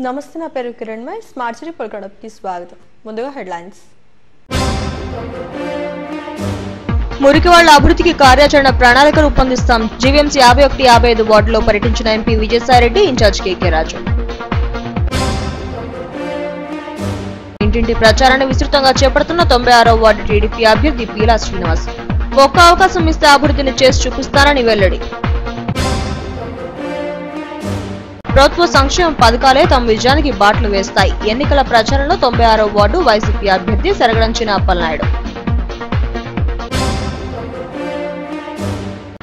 నమస్తే నా పేరు కిరణ్ మై స్మార్ట్ సిటీ పొలికడప్కి స్వాగతం. ముందుగా హెడ్లైన్స్. మురికివాళ్ల అభివృద్ధికి కార్యాచరణ ప్రణాళిక రూపొందిస్తాం. జీవీఎంసీ 51-55 వార్డులో పర్యటించిన ఎంపీ విజయసాయిరెడ్డి, ఇన్ఛార్జ్ కేకే రాజు. ఇంటింటి ప్రచారాన్ని విస్తృతంగా చేపడుతున్న 96వ వార్డు టీడీపీ అభ్యర్థి పీలా శ్రీనివాస్. ఒక్క అవకాశం ఇస్తే అభివృద్ధిని చేసి చూపిస్తానని వెల్లడి. ప్రభుత్వ సంక్షేమ పథకాలే తమ విజయానికి బాటలు వేస్తాయి. ఎన్నికల ప్రచారంలో 96వ వార్డు వైసీపీ అభ్యర్థి సరగడంచిన అప్పలనాయుడు.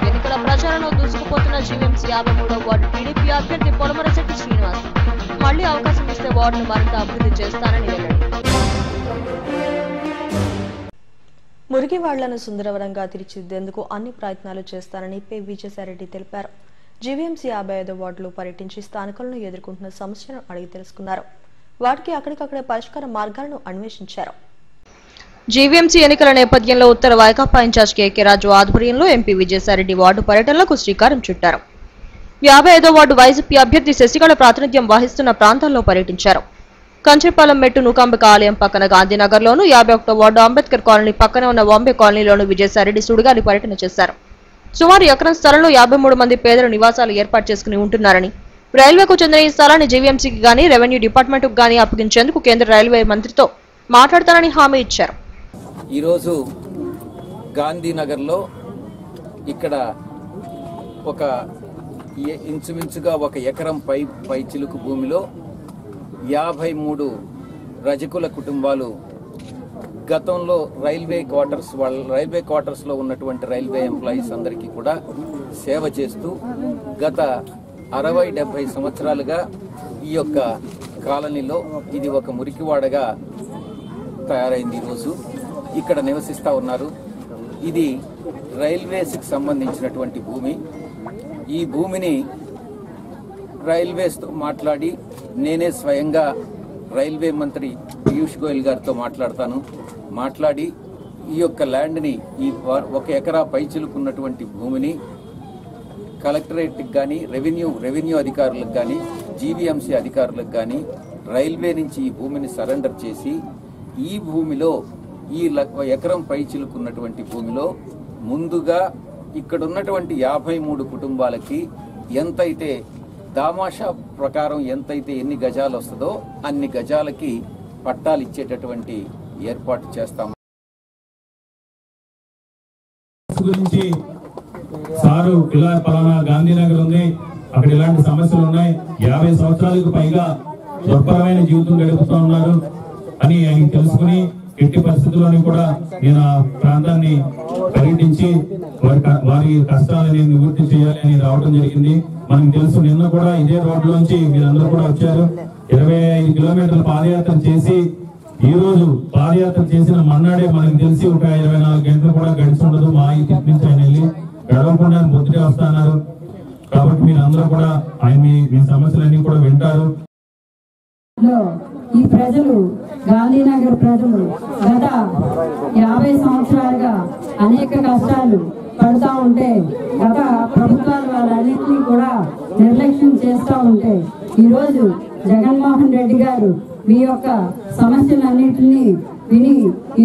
ఎన్నికల ప్రచారంలో దూసుకుపోతున్న జీవీఎంసీ 53వ వార్డు టీడీపీ అభ్యర్థి పొలమరశెట్టి శ్రీనివాస్. మళ్లీ అవకాశం ఇస్తే వార్డును మరింత అభివృద్ధి చేస్తానని వెల్లడి. మురికి వాళ్లను సుందరవరంగా తీర్చిదిద్దేందుకు అన్ని ప్రయత్నాలు చేస్తానని పి విజయసాయిరెడ్డి తెలిపారు. జీవీఎంసీ 55వ వార్డులో పర్యటించి స్థానికులను ఎదుర్కొంటున్న సమస్యలను అడిగి తెలుసుకున్నారు. వాటికి అక్కడికక్కడే పరిష్కార మార్గాలను అన్వేషించారు. జీవీఎంసీ ఎన్నికల నేపథ్యంలో ఉత్తర వైకాపా ఇన్ఛార్జ్ కేకే రాజు ఆధ్వర్యంలో ఎంపీ విజయసాయిరెడ్డి వార్డు పర్యటనలకు శ్రీకారం చుట్టారు. 55వ వార్డు వైసీపీ అభ్యర్థి శశికళ ప్రాతినిధ్యం వహిస్తున్న ప్రాంతాల్లో పర్యటించారు. కంచెపాలెం మెట్టు నూకాంబిక ఆలయం పక్కన గాంధీనగర్లోను, 51వ వార్డు అంబేద్కర్ కాలనీ పక్కన ఉన్న బాంబే కాలనీలోను విజయసాయిరెడ్డి సుడిగాలి పర్యటన చేశారు. సుమారు ఎకరం స్థలంలో 53 మంది పేదల నివాసాలు ఏర్పాటు చేసుకుని ఉంటున్నారని, రైల్వేకు చెందిన ఈ స్థలాన్ని జీవీఎంసీకి గానీ రెవెన్యూ డిపార్ట్మెంట్కు గానీ అప్పగించేందుకు కేంద్ర రైల్వే మంత్రితో మాట్లాడతానని హామీ ఇచ్చారు. ఈరోజు గాంధీనగర్లో ఇక్కడ ఒక ఇంచుమించుగా 1 ఎకరం పై చిలుకు భూమిలో 53 రజకుల కుటుంబాలు గతంలో రైల్వే క్వార్టర్స్ లో ఉన్నటువంటి రైల్వే ఎంప్లాయీస్ అందరికీ కూడా సేవ చేస్తూ గత 60-70 సంవత్సరాలుగా ఈ యొక్క కాలనీలో ఇది ఒక మురికివాడగా తయారైంది. ఈరోజు ఇక్కడ నివసిస్తా ఉన్నారు. ఇది రైల్వేస్ కి సంబంధించినటువంటి భూమి. ఈ భూమిని రైల్వేస్ తో మాట్లాడి నేనే స్వయంగా రైల్వే మంత్రి పీయూష్ గోయల్ గారితో మాట్లాడి ఈ యొక్క ల్యాండ్ ని ఈ 1 ఎకరా పైచిలుకున్నటువంటి భూమిని కలెక్టరేట్ గానీ రెవెన్యూ అధికారులకు గానీ జీవీఎంసీ అధికారులకు గానీ రైల్వే నుంచి ఈ భూమిని సరెండర్ చేసి ఈ భూమిలో ఈ 1 ఎకరం పైచిలుకున్నటువంటి భూమిలో ముందుగా ఇక్కడ ఉన్నటువంటి 53 కుటుంబాలకి ఎంతైతే దామాషా ప్రకారం ఎంతైతే ఎన్ని గజాలు వస్తుందో అన్ని గజాలకి పట్టాలు ఇచ్చేటటువంటి ఏర్పాటు చేస్తాము. గురించి సారు ఇలా పలానా గాంధీనగర్ ఉంది, అక్కడ ఇలాంటి సమస్యలు ఉన్నాయి, 50 సంవత్సరాలకు పైగా దుర్భరమైన జీవితం గడుపుతూ ఉన్నారు అని ఆయన తెలుసుకుని ఎట్టి పరిస్థితుల్లోని కూడా నేను ఆ ప్రాంతాన్ని పర్యటించి వారి కష్టాలని నివృత్తి చేయాలి అని రావడం జరిగింది. మనకు తెలుసు, నిన్న కూడా ఇదే రోడ్లోంచి మీరందరూ కూడా వచ్చారు. 25 కిలోమీటర్ల పాదయాత్ర చేసి ఈ రోజు పాదయాత్ర చేసిన మన్నాడే మనకు తెలిసి ఒక 24 గంటలు కూడా గడిచి ఉండదు. మా ఇంటి నుంచి ఆయన వెళ్ళి గడవకుండా పొద్దుటే వస్తున్నారు. కాబట్టి మీరందరూ కూడా ఆయన మీ సమస్యలన్నీ కూడా వింటారు. ఈ ప్రజలు గాంధీనగర్ ప్రజలు గత 50 సంవత్సరాలుగా అనేక కష్టాలు పడుతూ ఉంటే గత ప్రభుత్వాలు వాళ్ళన్నింటినీ కూడా నిర్లక్ష్యం చేస్తూ ఉంటే ఈరోజు జగన్మోహన్ రెడ్డి గారు మీ యొక్క సమస్యలన్నింటినీ విని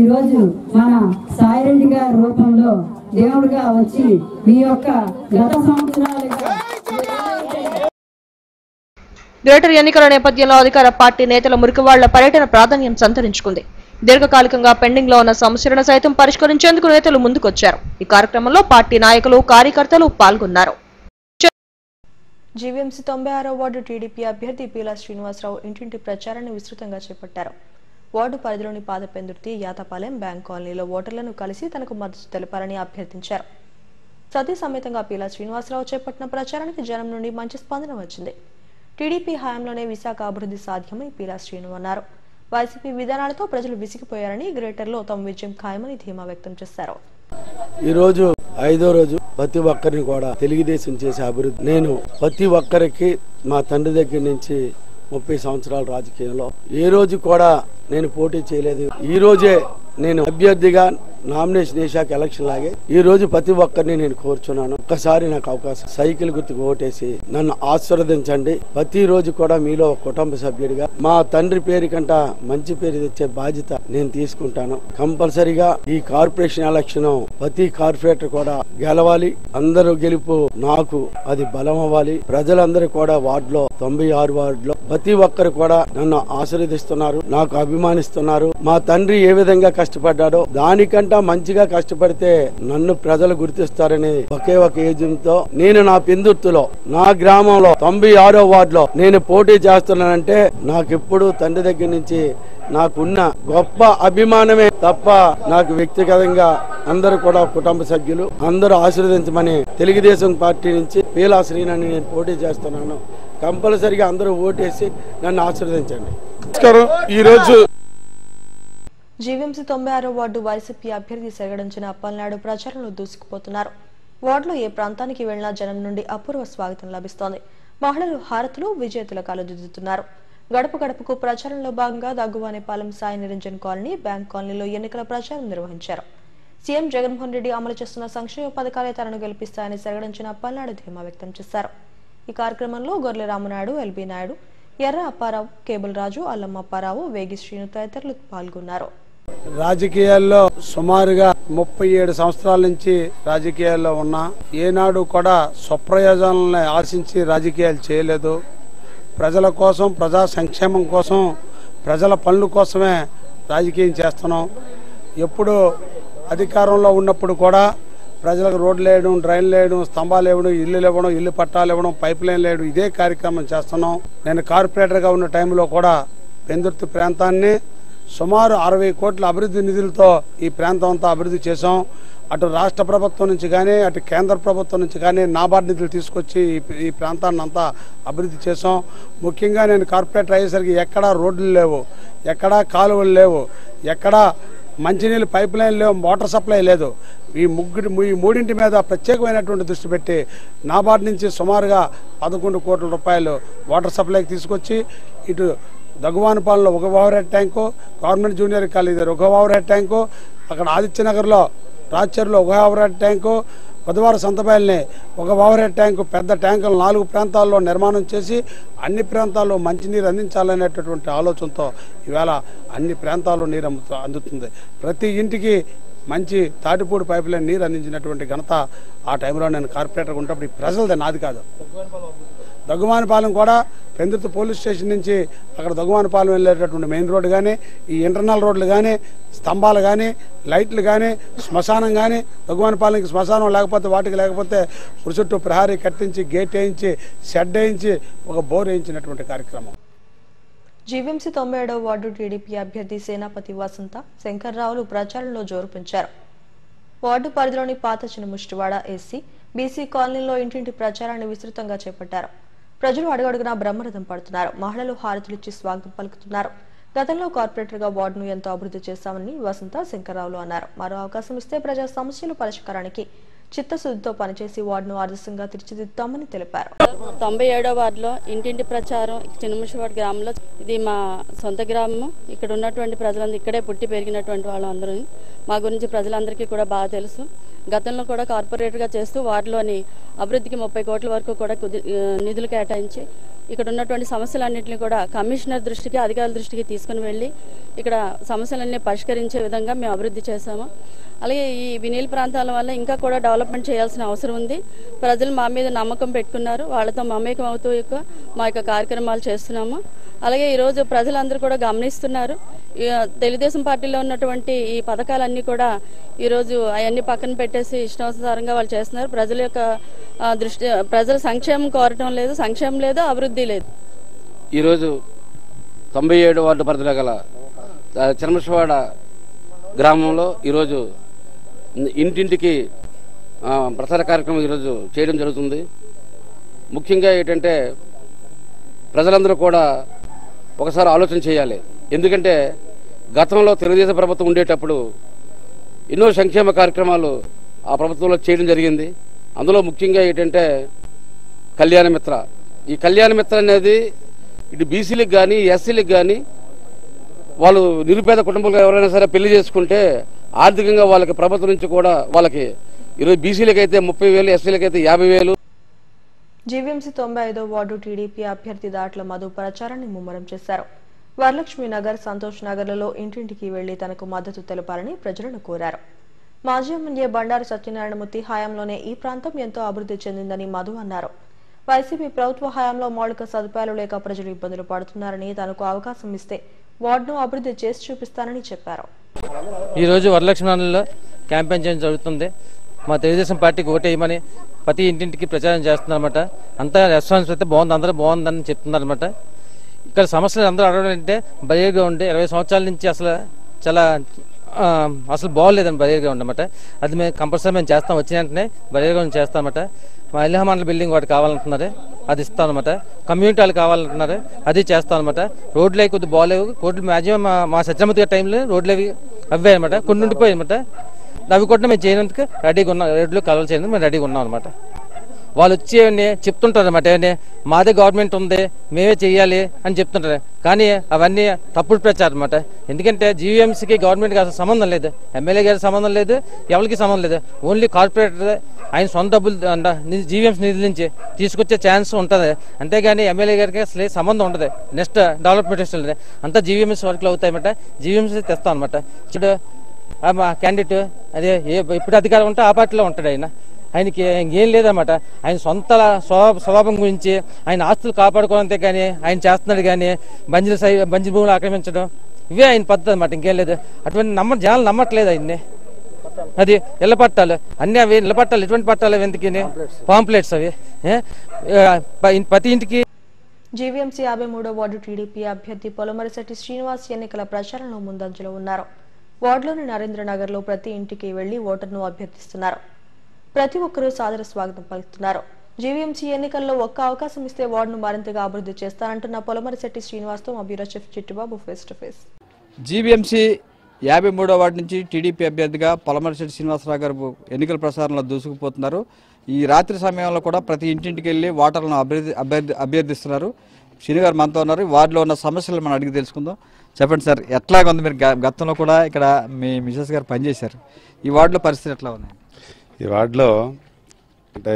ఈరోజు మన సాయిరెడ్డి గారి రూపంలో దేవుడిగా వచ్చి మీ యొక్క గత సంవత్సరాలుగా గ్రేటర్ ఎన్నికల నేపథ్యంలో అధికార పార్టీ నేతల మురికివాళ్ల పర్యటన ప్రాధాన్యం సంతరించుకుంది. దీర్ఘకాలికంగా పెండింగ్ లో ఉన్న సమస్యలను సైతం పరిష్కరించేందుకు నేతలు ముందుకొచ్చారు. ఈ కార్యక్రమంలో పార్టీ నాయకులు, కార్యకర్తలు పాల్గొన్నారు. జీవీఎంసీ 96వ వార్డు టీడీపీ అభ్యర్థి పీలా శ్రీనివాసరావు ఇంటింటి ప్రచారాన్ని విస్తృతంగా చేపట్టారు. వార్డు పరిధిలోని పాదపెందుర్తి, యాతపాలెం, బ్యాంక్ కాలనీలో ఓటర్లను కలిసి తనకు మద్దతు తెలపాలని అభ్యర్థించారు. సతీ సమేతంగా పీలా శ్రీనివాసరావు చేపట్టిన ప్రచారానికి జనం నుండి మంచి స్పందన వచ్చింది. టీడీపీ హయాంలోనే విశాఖ అభివృద్ధి సాధ్యమని పీలా శ్రీను అన్నారు. వైసీపీ విధానాలతో ప్రజలు విసిగిపోయారని, గ్రేటర్లో తమ విజయం ఖాయమని ధీమా వ్యక్తం చేశారు. ఈ రోజు 5వ రోజు ప్రతి ఒక్కరిని కూడా తెలుగుదేశం చేసే అభివృద్ధి. నేను ప్రతి ఒక్కరికి మా తండ్రి దగ్గర నుంచి 30 సంవత్సరాల రాజకీయంలో ఏ రోజు కూడా నేను పోటీ చేయలేదు. ఈ రోజే నేను అభ్యర్థిగా నామినేషన్ వేశాక ఎలక్షన్ లాగే ఈ రోజు ప్రతి ఒక్కరిని నేను కోరుచున్నాను, ఒక్కసారి నాకు అవకాశం సైకిల్ గుర్తుకు ఓటేసి నన్ను ఆశీర్వదించండి. ప్రతి రోజు కూడా మీలో కుటుంబ సభ్యుడిగా మా తండ్రి పేరు కంట మంచి పేరు తెచ్చే బాధ్యత నేను తీసుకుంటాను. కంపల్సరిగా ఈ కార్పొరేషన్ ఎలక్షన్ ప్రతి కార్పొరేటర్ కూడా గెలవాలి. అందరూ గెలుపు నాకు అది బలం అవ్వాలి. ప్రజలందరూ కూడా వార్డులో 96 వార్డులో ప్రతి ఒక్కరు కూడా నన్ను ఆశీర్వదిస్తున్నారు, నాకు అభిమానిస్తున్నారు. మా తండ్రి ఏ విధంగా కష్టపడ్డాడో దానికంటా మంచిగా కష్టపడితే నన్ను ప్రజలు గుర్తిస్తారని ఒకే ఒక ఏజెంట్తో నేను నా పెందుర్తిలో నా గ్రామంలో 96వ వార్డులో నేను పోటీ చేస్తున్నానంటే నాకెప్పుడు తండ్రి దగ్గర నుంచి నాకున్న గొప్ప అభిమానమే తప్ప నాకు వ్యక్తిగతంగా అందరూ కూడా కుటుంబ సభ్యులు అందరూ ఆశీర్వదించమని తెలుగుదేశం పార్టీ నుంచి పీలా శ్రీనని నేను పోటీ చేస్తున్నాను. కంపల్సరిగా అందరూ ఓటేసి నన్ను ఆశీర్వదించండి. ఈ రోజు జీవీఎంసీ 96వ వార్డు వైసీపీ అభ్యర్థి సెరగడించిన అప్పలనాయుడు ప్రచారంలో దూసుకుపోతున్నారు. వార్డులో ఏ ప్రాంతానికి వెళ్లినా జనం నుండి అపూర్వ స్వాగతం లభిస్తోంది. మహిళలు హారతులు విజయ తిలకాలు దిద్దుతున్నారు. గడప గడపకు ప్రచారంలో భాగంగా దగ్గువానిపాలెం సాయి నిరంజన్ కాలనీ, బ్యాంక్ కాలనీలో ఎన్నికల ప్రచారం నిర్వహించారు. సీఎం జగన్మోహన్ రెడ్డి అమలు చేస్తున్న సంక్షేమ పథకాలే తనను గెలిపిస్తాయని సెరగడించిన అప్పలనాయుడు ధీమా వ్యక్తం చేశారు. ఈ కార్యక్రమంలో గొర్రె రామనాయుడు, ఎల్బీ నాయుడు, ఎర్ర అప్పారావు, కేబుల్ రాజు, అల్లమ్మ అప్పారావు, వేగి శ్రీను తదితరులు పాల్గొన్నారు. రాజకీయాల్లో సుమారుగా 37 సంవత్సరాల నుంచి రాజకీయాల్లో ఉన్నా ఏనాడు కూడా స్వప్రయోజనాలను ఆశించి రాజకీయాలు చేయలేదు. ప్రజల కోసం, ప్రజా సంక్షేమం కోసం, ప్రజల పనుల కోసమే రాజకీయం చేస్తున్నాం. ఎప్పుడు అధికారంలో ఉన్నప్పుడు కూడా ప్రజలకు రోడ్లు వేయడం, డ్రైన్లు వేయడం, స్తంభాలు ఇవ్వడం, ఇల్లులు ఇవ్వడం, ఇల్లు పట్టాలు ఇవ్వడం, పైప్ లైన్లు వేయడం, ఇదే కార్యక్రమం చేస్తున్నాం. నేను కార్పొరేటర్గా ఉన్న టైంలో కూడా పెందుర్తి ప్రాంతాన్ని సుమారు 60 కోట్ల అభివృద్ధి నిధులతో ఈ ప్రాంతం అంతా అభివృద్ధి చేశాం. అటు రాష్ట్ర ప్రభుత్వం నుంచి కానీ, అటు కేంద్ర ప్రభుత్వం నుంచి కానీ నాబార్డు నిధులు తీసుకొచ్చి ఈ ప్రాంతాన్ని అంతా అభివృద్ధి చేశాం. ముఖ్యంగా నేను కార్పొరేటర్ అయ్యేసరికి ఎక్కడా రోడ్లు లేవు, ఎక్కడా కాలువలు లేవు, ఎక్కడా మంచినీళ్ళు పైప్ లైన్ లేవు, వాటర్ సప్లై లేదు. ఈ మూడింటి మీద ప్రత్యేకమైనటువంటి దృష్టి పెట్టి నాబార్డు నుంచి సుమారుగా 11 కోట్ల రూపాయలు వాటర్ సప్లైకి తీసుకొచ్చి ఇటు దగ్గువానిపాలెంలో ఒక over tank, government junior college ఒక ఓవర్ ట్యాంకు, అక్కడ ఆదిత్యనగర్లో రాజ్చర్లో ఒక ఓవర్ ట్యాంకు, బుధవారం సంతబయల్ని ఒక ఓవర్ ట్యాంకు, పెద్ద ట్యాంకులు 4 ప్రాంతాల్లో నిర్మాణం చేసి అన్ని ప్రాంతాల్లో మంచినీరు అందించాలనేటటువంటి ఆలోచనతో ఈవేళ అన్ని ప్రాంతాల్లో నీరు అందుతుంది. ప్రతి ఇంటికి మంచి తాటిపూడి పైప్ లైన్ నీరు అందించినటువంటి ఘనత ఆ టైంలో నేను కార్పొరేటర్గా ఉన్నప్పుడు ఈ ప్రజలది, నాది కాదు. దగ్గువానిపాలెం కూడా పెందుర్తి పోలీస్ స్టేషన్ నుంచి అక్కడ దగ్గువానిపాలెం వెళ్ళేటటువంటి మెయిన్ రోడ్డు కానీ, ఈ ఇంటర్నల్ రోడ్లు కానీ, స్తంభాలు కానీ, లైట్లు కానీ, శ్మశానం కానీ, దగ్గువానిపాలెంకి శ్మశానం లేకపోతే వాటికి లేకపోతే చుట్టూ ప్రహారీ కట్టించి గేట్ వేయించి షెడ్ వేయించి ఒక బోర్ వేయించినటువంటి కార్యక్రమం. జీవీఎంసీ 97వ వార్డు టీడీపీ అభ్యర్థి సేనాపతి వసంత శంకర్రావులు ప్రచారంలో జోరు పెంచారు. వార్డు పరిధిలోని పాత చిన్నముష్టివాడ, ఎస్సీ, బీసీ కాలనీలో ఇంటింటి ప్రచారాన్ని విస్తృతంగా చేపట్టారు. ప్రజలు అడుగడుగునా బ్రహ్మరథం పడుతున్నారు. మహిళలు హారతులిచ్చి స్వాగతం పలుకుతున్నారు. గతంలో కార్పొరేటర్గా వార్డును ఎంతో అభివృద్ధి చేశామని వసంత శంకర్రావులు అన్నారు. మరో అవకాశం ఇస్తే ప్రజా సమస్యల పరిష్కారానికి చిత్తశుద్ధితో పనిచేసి వార్డును ఆదర్శంగా తీర్చిదిద్దామని తెలిపారు. 97వ వార్డులో ఇంటింటి ప్రచారం చిన్నముషివాడ గ్రామంలో, ఇది మా సొంత గ్రామము. ఇక్కడ ఉన్నటువంటి ప్రజలందరూ ఇక్కడే పుట్టి పెరిగినటువంటి వాళ్ళందరూ మా గురించి ప్రజలందరికీ కూడా బాగా తెలుసు. గతంలో కూడా కార్పొరేటర్గా చేస్తూ వార్డులోని అభివృద్ధికి 30 కోట్ల వరకు కూడా నిధులు కేటాయించి ఇక్కడ ఉన్నటువంటి సమస్యలన్నింటినీ కూడా కమిషనర్ దృష్టికి, అధికారుల దృష్టికి తీసుకుని వెళ్ళి ఇక్కడ సమస్యలన్నీ పరిష్కరించే విధంగా మేము అభివృద్ధి చేశాము. అలాగే ఈ వినీల్ ప్రాంతాల వల్ల ఇంకా కూడా డెవలప్మెంట్ చేయాల్సిన అవసరం ఉంది. ప్రజలు మా మీద నమ్మకం పెట్టుకున్నారు. వాళ్ళతో మమేకం అవుతూ మా యొక్క కార్యక్రమాలు చేస్తున్నాము. అలాగే ఈరోజు ప్రజలందరూ కూడా గమనిస్తున్నారు. తెలుగుదేశం పార్టీలో ఉన్నటువంటి ఈ పథకాలన్నీ కూడా ఈరోజు అవన్నీ పక్కన పెట్టేసి ఇష్టానుసారంగా వాళ్ళు చేస్తున్నారు. ప్రజల యొక్క ప్రజల సంక్షేమం కోరటం లేదు, సంక్షేమం లేదు, అభివృద్ధి లేదు. ఈరోజు 97 వార్డు పరిధిలో గల చిన్నముషివాడ గ్రామంలో ఈరోజు ఇంటింటికి ప్రచార కార్యక్రమం ఈరోజు చేయడం జరుగుతుంది. ముఖ్యంగా ఏంటంటే ప్రజలందరూ కూడా ఒకసారి ఆలోచన చేయాలి. ఎందుకంటే గతంలో తెలుగుదేశం ప్రభుత్వం ఉండేటప్పుడు ఎన్నో సంక్షేమ కార్యక్రమాలు ఆ ప్రభుత్వంలో చేయడం జరిగింది. అందులో ముఖ్యంగా ఏంటంటే కళ్యాణ మిత్ర. ఈ కళ్యాణ మిత్ర అనేది ఇటు బీసీలకు కానీ, ఎస్సీలకు కానీ వాళ్ళు నిరుపేద కుటుంబాలు ఎవరైనా సరే పెళ్లి చేసుకుంటే ఆర్థికంగా వాళ్ళకి ప్రభుత్వం నుంచి కూడా వాళ్ళకి ఈరోజు బీసీలకు అయితే 30,000, ఎస్సీలకు అయితే 50,000. జీవీఎంసీ 95వ వార్డు టీడీపీ అభ్యర్థి దాట్ల మధు ప్రచారాన్ని ముమ్మరం చేశారు. వరలక్ష్మి నగర్, సంతోష్ నగర్లలో ఇంటింటికి వెళ్లి తనకు మద్దతు తెలపాలని ప్రజలను కోరారు. మాజీ ఎమ్మెల్యే బండారు సత్యనారాయణమూర్తి హయాంలోనే ఈ ప్రాంతం ఎంతో అభివృద్ధి చెందిందని మధు అన్నారు. వైసీపీ ప్రభుత్వ హయాంలో మౌలిక సదుపాయాలు లేక ప్రజలు ఇబ్బందులు పడుతున్నారని, తనకు అవకాశం ఇస్తే వార్డును అభివృద్ధి చేసి చూపిస్తానని చెప్పారు. ఈ రోజు వరలక్ష్మి నగర్లో క్యాంపెయిన్ చేయడం జరుగుతుంది. మా తెలుగుదేశం పార్టీకి ఓటేయమని ప్రతి ఇంటింటికి ప్రచారం చేస్తున్నారన్నమాట. అంతా రెస్పాన్స్ అయితే బాగుంది, అందరూ బాగుందని చెప్తున్నారన్నమాట. ఇక్కడ సమస్యలు అందరూ అడగడంటే బయలుగా ఉండే 20 సంవత్సరాల నుంచి అసలు బాగోలేదని బయలుగా ఉండమాట. అది మేము కంపల్సరీ మేము చేస్తాం, వచ్చిన వెంటనే బయలుగా చేస్తామన్నమాట. మా ఇల్లు మండల బిల్డింగ్ వాటి కావాలంటున్నారు, అది ఇస్తాం అనమాట. కమ్యూనిటీ వాళ్ళు కావాలంటున్నారు, అది చేస్తాం అనమాట. రోడ్లు అవి కొద్దిగా బాగలేవు, రోడ్లు మ్యాక్సిమం మా సత్యమతి గారి టైంలో రోడ్లు అవి అవే అనమాట, కొన్ని ఉండిపోయాయి అనమాట. అవి కూడా మేము చేయడానికి రెడీగా ఉన్నాం, రోడ్లు కలవలు చేయడానికి మేము రెడీగా ఉన్నాం అనమాట. వాళ్ళు వచ్చి చెప్తుంటారు అనమాట, మాదే గవర్నమెంట్ ఉంది, మేమే చెయ్యాలి అని చెప్తుంటారు. కానీ అవన్నీ తప్పుడు ప్రచారం అనమాట. ఎందుకంటే జీవీఎంసీకి గవర్నమెంట్కి అసలు సంబంధం లేదు, ఎమ్మెల్యే గారికి సంబంధం లేదు, ఎవరికి సంబంధం లేదు. ఓన్లీ కార్పొరేటర్ ఆయన సొంత డబ్బులు జీవీఎంసీ నిధుల నుంచి తీసుకొచ్చే ఛాన్స్ ఉంటుంది, అంతేగాని ఎమ్మెల్యే గారికి అసలు సంబంధం ఉండదు. నెక్స్ట్ డెవలప్మెంట్ అంతా జీవీఎంసీ వర్క్లు అవుతాయన్నమాట, జీవీఎంసీ తెస్తాం అనమాట. ఇప్పుడు మా క్యాండిడేట్ అదే ఎప్పుడు అధికారం ఉంటే ఆ పార్టీలో ఉంటాడు ఆయన. ఆయనకి ఏం లేదన్నమాట. ఆయన సొంత స్వభావం గురించి ఆయన ఆస్తులు కాపాడుకోవాలంతే కానీ ఆయన చేస్తున్నాడు. కానీ బంజరు భూములు ఆక్రమించడం ఇవే ఆయన పద్ధతి అన్నమాట, ఇంకేం లేదు. అటువంటి జనాలు నమ్మట్లేదు ఆయన్ని. అది ఇళ్ల పట్టాలు అన్ని అవి ఇళ్ల పట్టాలు, ఎటువంటి పట్టాలు ఎందుకు పాంప్లెట్స్ అవి ప్రతి ఇంటికి. జీవీఎంసీ 53వ వార్డు టీడీపీ అభ్యర్థి పొలమరిశెట్టి శ్రీనివాస్ ఎన్నికల ప్రచారంలో ముందంజలో ఉన్నారు. వార్డులోని నరేంద్రనగర్ లో ప్రతి ఇంటికి వెళ్లి ఓటర్ను అభ్యర్థిస్తున్నారు. ప్రతి ఒక్కరూ సాదర స్వాగతం పలుకుతున్నారు. జీవీఎంసీ ఎన్నికల్లో ఒక్క అవకాశం ఇస్తే వార్డును మరింతగా అభివృద్ధి చేస్తానంటున్న పొలమరిశెట్టి శ్రీనివాస్తో మా bureau chief Chittubabu face to face. GVMC 53వ వార్డు నుంచి టీడీపీ అభ్యర్థిగా పొలమరిశెట్టి శ్రీనివాసరావు గారు ఎన్నికల ప్రచారంలో దూసుకుపోతున్నారు. ఈ రాత్రి సమయంలో కూడా ప్రతి ఇంటింటికి వెళ్ళి ఓటర్లను అభ్యర్థిస్తున్నారు. శ్రీని గారు మనతో ఉన్నారు. వార్డులో ఉన్న సమస్యలు మనం అడిగి తెలుసుకుందాం. చెప్పండి సార్, ఎట్లాగా ఉంది? మీరు గతంలో కూడా ఇక్కడ మీ మిసెస్ గారు పనిచేశారు. ఈ వార్డులో పరిస్థితి ఎట్లా ఉన్నాయి? ఈ వార్డులో అంటే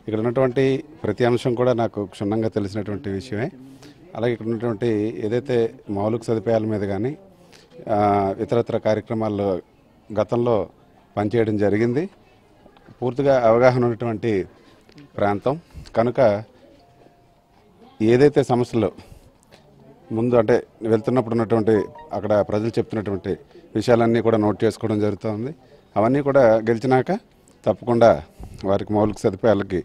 ఇక్కడ ఉన్నటువంటి ప్రతి అంశం కూడా నాకు క్షుణ్ణంగా తెలిసినటువంటి విషయమే. అలాగే ఇక్కడ ఉన్నటువంటి ఏదైతే మౌలిక సదుపాయాల మీద కానీ ఇతరత్ర కార్యక్రమాల్లో గతంలో పనిచేయడం జరిగింది. పూర్తిగా అవగాహన ఉన్నటువంటి ప్రాంతం కనుక ఏదైతే సమస్యలు ముందు అంటే వెళ్తున్నప్పుడు ఉన్నటువంటి అక్కడ ప్రజలు చెప్తున్నటువంటి విషయాలన్నీ కూడా నోట్ చేసుకోవడం జరుగుతుంది. అవన్నీ కూడా గెలిచినాక తప్పకుండా వారికి మౌలిక సదుపాయాలకి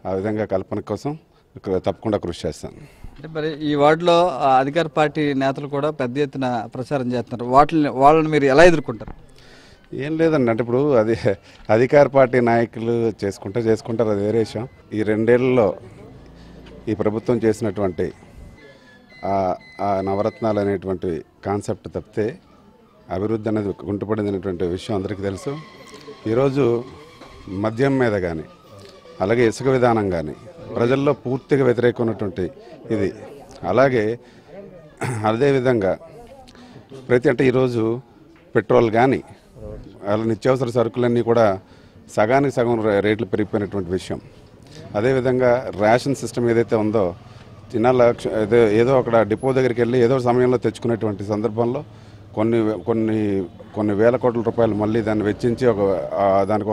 ఆ విధంగా కల్పన కోసం తప్పకుండా కృషి చేస్తాను. అంటే మరి ఈ వార్డులో అధికార పార్టీ నేతలు కూడా పెద్ద ఎత్తున ప్రచారం చేస్తున్నారు. వాళ్ళని మీరు ఎలా ఎదుర్కొంటారు? ఏం లేదండి, అంటే ఇప్పుడు అది అధికార పార్టీ నాయకులు చేసుకుంటారు, అది వేరే విషయం. ఈ 2 ఏళ్లలో ఈ ప్రభుత్వం చేసినటువంటి ఆ నవరత్నాలు అనేటువంటి కాన్సెప్ట్ తప్పితే అభివృద్ధి అనేది కుంటుపడింది అనేటువంటి విషయం అందరికీ తెలుసు. ఈరోజు మద్యం మీద కానీ అలాగే ఇసుక విధానం కానీ ప్రజల్లో పూర్తిగా వ్యతిరేకం ఉన్నటువంటి ఇది. అలాగే అదేవిధంగా అంటే ఈరోజు పెట్రోల్ కానీ అలా నిత్యావసర సరుకులన్నీ కూడా సగానికి సగం రేట్లు పెరిగిపోయినటువంటి విషయం. అదేవిధంగా రేషన్ సిస్టమ్ ఏదైతే ఉందో తినాల ఏదో అక్కడ డిపో దగ్గరికి వెళ్ళి ఏదో సమయంలో తెచ్చుకునేటువంటి సందర్భంలో కొన్ని వేల కోట్ల రూపాయలు మళ్ళీ దాన్ని వెచ్చించి దానికి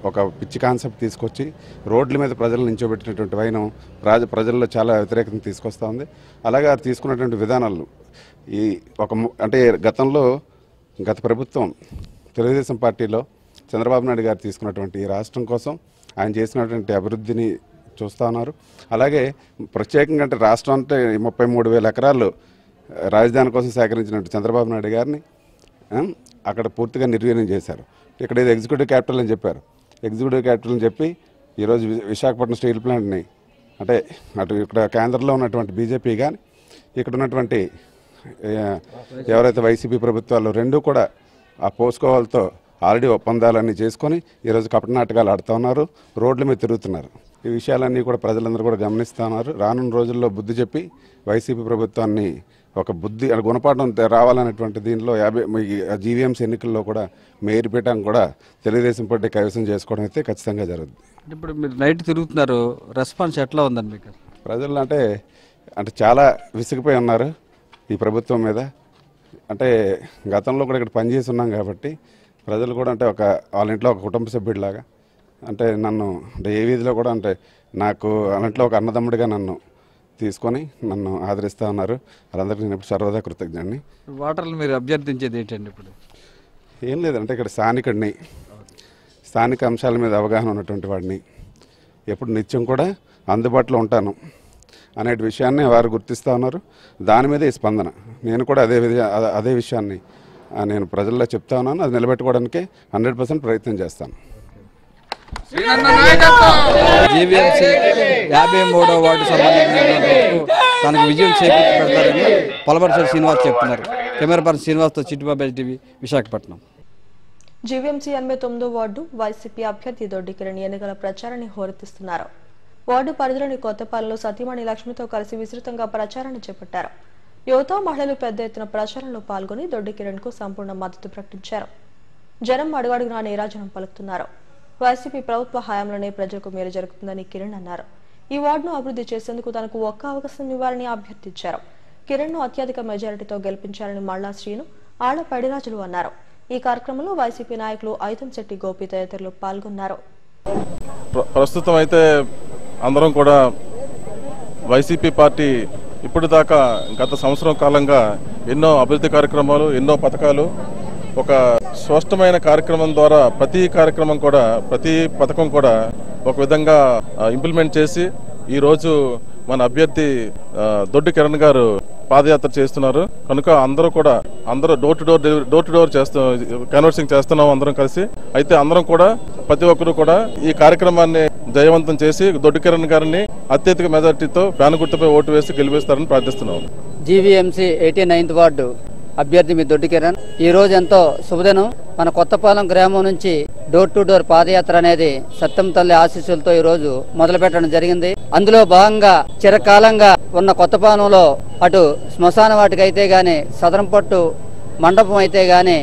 ఒక పిచ్చి కాన్సెప్ట్ తీసుకొచ్చి రోడ్ల మీద ప్రజలు నించోబెట్టినటువంటి వైనం ప్రజల్లో చాలా వ్యతిరేకతను తీసుకొస్తూ ఉంది. అలాగే తీసుకున్నటువంటి విధానాలు అంటే గత ప్రభుత్వం తెలుగుదేశం పార్టీలో చంద్రబాబు నాయుడు గారు తీసుకున్నటువంటి ఈ రాష్ట్రం కోసం ఆయన చేసినటువంటి అభివృద్ధిని చూస్తూ ఉన్నారు. అలాగే ప్రత్యేకంగా అంటే రాష్ట్రం అంటే 33,000 ఎకరాలు రాజధాని కోసం సేకరించినట్టు చంద్రబాబు నాయుడు గారిని అక్కడ పూర్తిగా నిర్వీర్యం చేశారు. ఇక్కడ ఏదో ఎగ్జిక్యూటివ్ క్యాపిటల్ అని చెప్పారు. ఎగ్జిక్యూటివ్ క్యాపిటల్ అని చెప్పి ఈరోజు విశాఖపట్నం స్టీల్ ప్లాంట్ని అంటే ఇక్కడ కేంద్రంలో ఉన్నటువంటి బీజేపీ కానీ ఇక్కడ ఉన్నటువంటి ఎవరైతే వైసీపీ ప్రభుత్వాలు రెండూ కూడా ఆ పోస్కోవాలతో ఆల్రెడీ ఒప్పందాలన్నీ చేసుకొని ఈరోజు కపటనాటకాలు ఆడుతూ ఉన్నారు, రోడ్ల మీద తిరుగుతున్నారు. ఈ విషయాలన్నీ కూడా ప్రజలందరూ కూడా గమనిస్తూ ఉన్నారు. రానున్న రోజుల్లో బుద్ధి చెప్పి వైసీపీ ప్రభుత్వాన్ని ఒక బుద్ధి గుణపాఠం రావాలనేటువంటి దీనిలో జీవీఎంసీ ఎన్నికల్లో కూడా మేయర్ పీఠం కూడా తెలుగుదేశం పార్టీ కైవసం చేసుకోవడం అయితే ఖచ్చితంగా జరుగుతుంది. ఇప్పుడు మీరు నైట్ తిరుగుతున్నారు, రెస్పాన్స్ ఎట్లా ఉందండి మీకు? ప్రజలు అంటే చాలా విసిగిపోయి ఉన్నారు ఈ ప్రభుత్వం మీద. అంటే గతంలో కూడా ఇక్కడ పనిచేసి ఉన్నాం కాబట్టి ప్రజలు కూడా వాళ్ళ ఇంట్లో ఒక కుటుంబ సభ్యుడిలాగా నన్ను ఏ వీధిలో కూడా నాకు వాళ్ళ ఇంట్లో ఒక అన్నదమ్ముడిగా నన్ను తీసుకొని నన్ను ఆదరిస్తూ ఉన్నారు. వాళ్ళందరికీ నేను ఇప్పుడు సర్వదా కృతజ్ఞుడిని. వాటర్లు మీరు అభ్యర్థించేది ఏంటండి? ఇప్పుడు ఏం లేదంటే ఇక్కడ స్థానిక అంశాల మీద అవగాహన ఉన్నటువంటి వాడిని, ఎప్పుడు నిత్యం కూడా అందుబాటులో ఉంటాను అనే విషయాన్ని వారు గుర్తిస్తూ ఉన్నారు. దాని మీద ఈ స్పందన. నేను కూడా అదే విషయాన్ని నేను ప్రజల్లో చెప్తా ఉన్నాను. అది నిలబెట్టుకోవడానికి 100% ప్రయత్నం చేస్తాను. జీవీఎంసీ 53వ వార్డు సంబంధించిన తనకు విజయం చేకూర్చి పెడతారని పొలమర్శెట్టి శ్రీనివాస్ చెప్తున్నారు. కెమెరా పర్సన్ శ్రీనివాస్తో చిట్టుబాబు టీవీ, విశాఖపట్నం. జీవీఎంసీ 89వ వార్డు వైసీపీ అభ్యర్థి దొడ్డి కిరణ్ ఎన్నికల ప్రచారాన్ని హోరెత్తిస్తున్నారు. వార్డు పరిధిలోని కొత్తపాలెంలో సతీమణి లక్ష్మితో కలిసి విస్తృతంగా ప్రచారాన్ని చేపట్టారు. యువత, మహిళలు పెద్ద ఎత్తున ప్రచారంలో పాల్గొని దొడ్డి కిరణ్ కు సంపూర్ణ మద్దతు ప్రకటించారు. జనం అడుగడుగునా నీరాజనం పలుకుతున్నారు. వైసీపీ ప్రభుత్వ హయాంలోనే ప్రజలకు మేలు జరుగుతుందని కిరణ్ అన్నారు. ఈ వార్డును అభివృద్ధి చేసేందుకు తనకు ఒక్క అవకాశం ఇవ్వాలని అభ్యర్థించారు. కిరణ్ ను అత్యధిక మెజారిటీతో గెలిపించాలని మల్లా శ్రీను, ఆళ్ల పడిరాజులు అన్నారు. ఈ కార్యక్రమంలో వైసీపీ నాయకులు ఐతంశెట్టి గోపి తదితరులు పాల్గొన్నారు. ప్రస్తుతం అయితే అందరం కూడా వైసీపీ పార్టీ ఇప్పుడు దాకా గత సంవత్సరం కాలంగా ఎన్నో అభివృద్ధి కార్యక్రమాలు, ఎన్నో పథకాలు, ఒక స్పష్టమైన కార్యక్రమం ద్వారా ప్రతి పథకం కూడా ఒక విధంగా ఇంప్లిమెంట్ చేసి ఈరోజు మన అభ్యర్థి దొడ్డి కిరణ్ గారు పాదయాత్ర చేస్తున్నారు. కనుక అందరూ డోర్ టు డోర్ కన్వర్సింగ్ చేస్తున్నాం అందరం కలిసి. అయితే అందరం కూడా ప్రతి ఒక్కరు కూడా ఈ కార్యక్రమాన్ని జయవంతం చేసి దొడ్డి కిరణ్ గారిని అత్యధిక మెజార్టీతో ఫ్యాన్ గుర్తుపై ఓటు వేసి గెలిపిస్తారని ప్రార్థిస్తున్నాం. జీవీఎంసీ 89వ వార్డు అభ్యర్థి మీ దొడ్డి కిరణ్. ఈ రోజు ఎంతో శుభదినం. మన కొత్తపాలెం గ్రామం నుంచి డోర్ టు డోర్ పాదయాత్ర అనేది సత్యం తల్లి ఆశీస్సులతో ఈ రోజు మొదలు పెట్టడం జరిగింది. అందులో భాగంగా చిరకాలంగా ఉన్న కొత్తపాలెంలో అటు శ్మశాన వాటికి అయితే గాని, సదరంపట్టు మండపం అయితే గాని,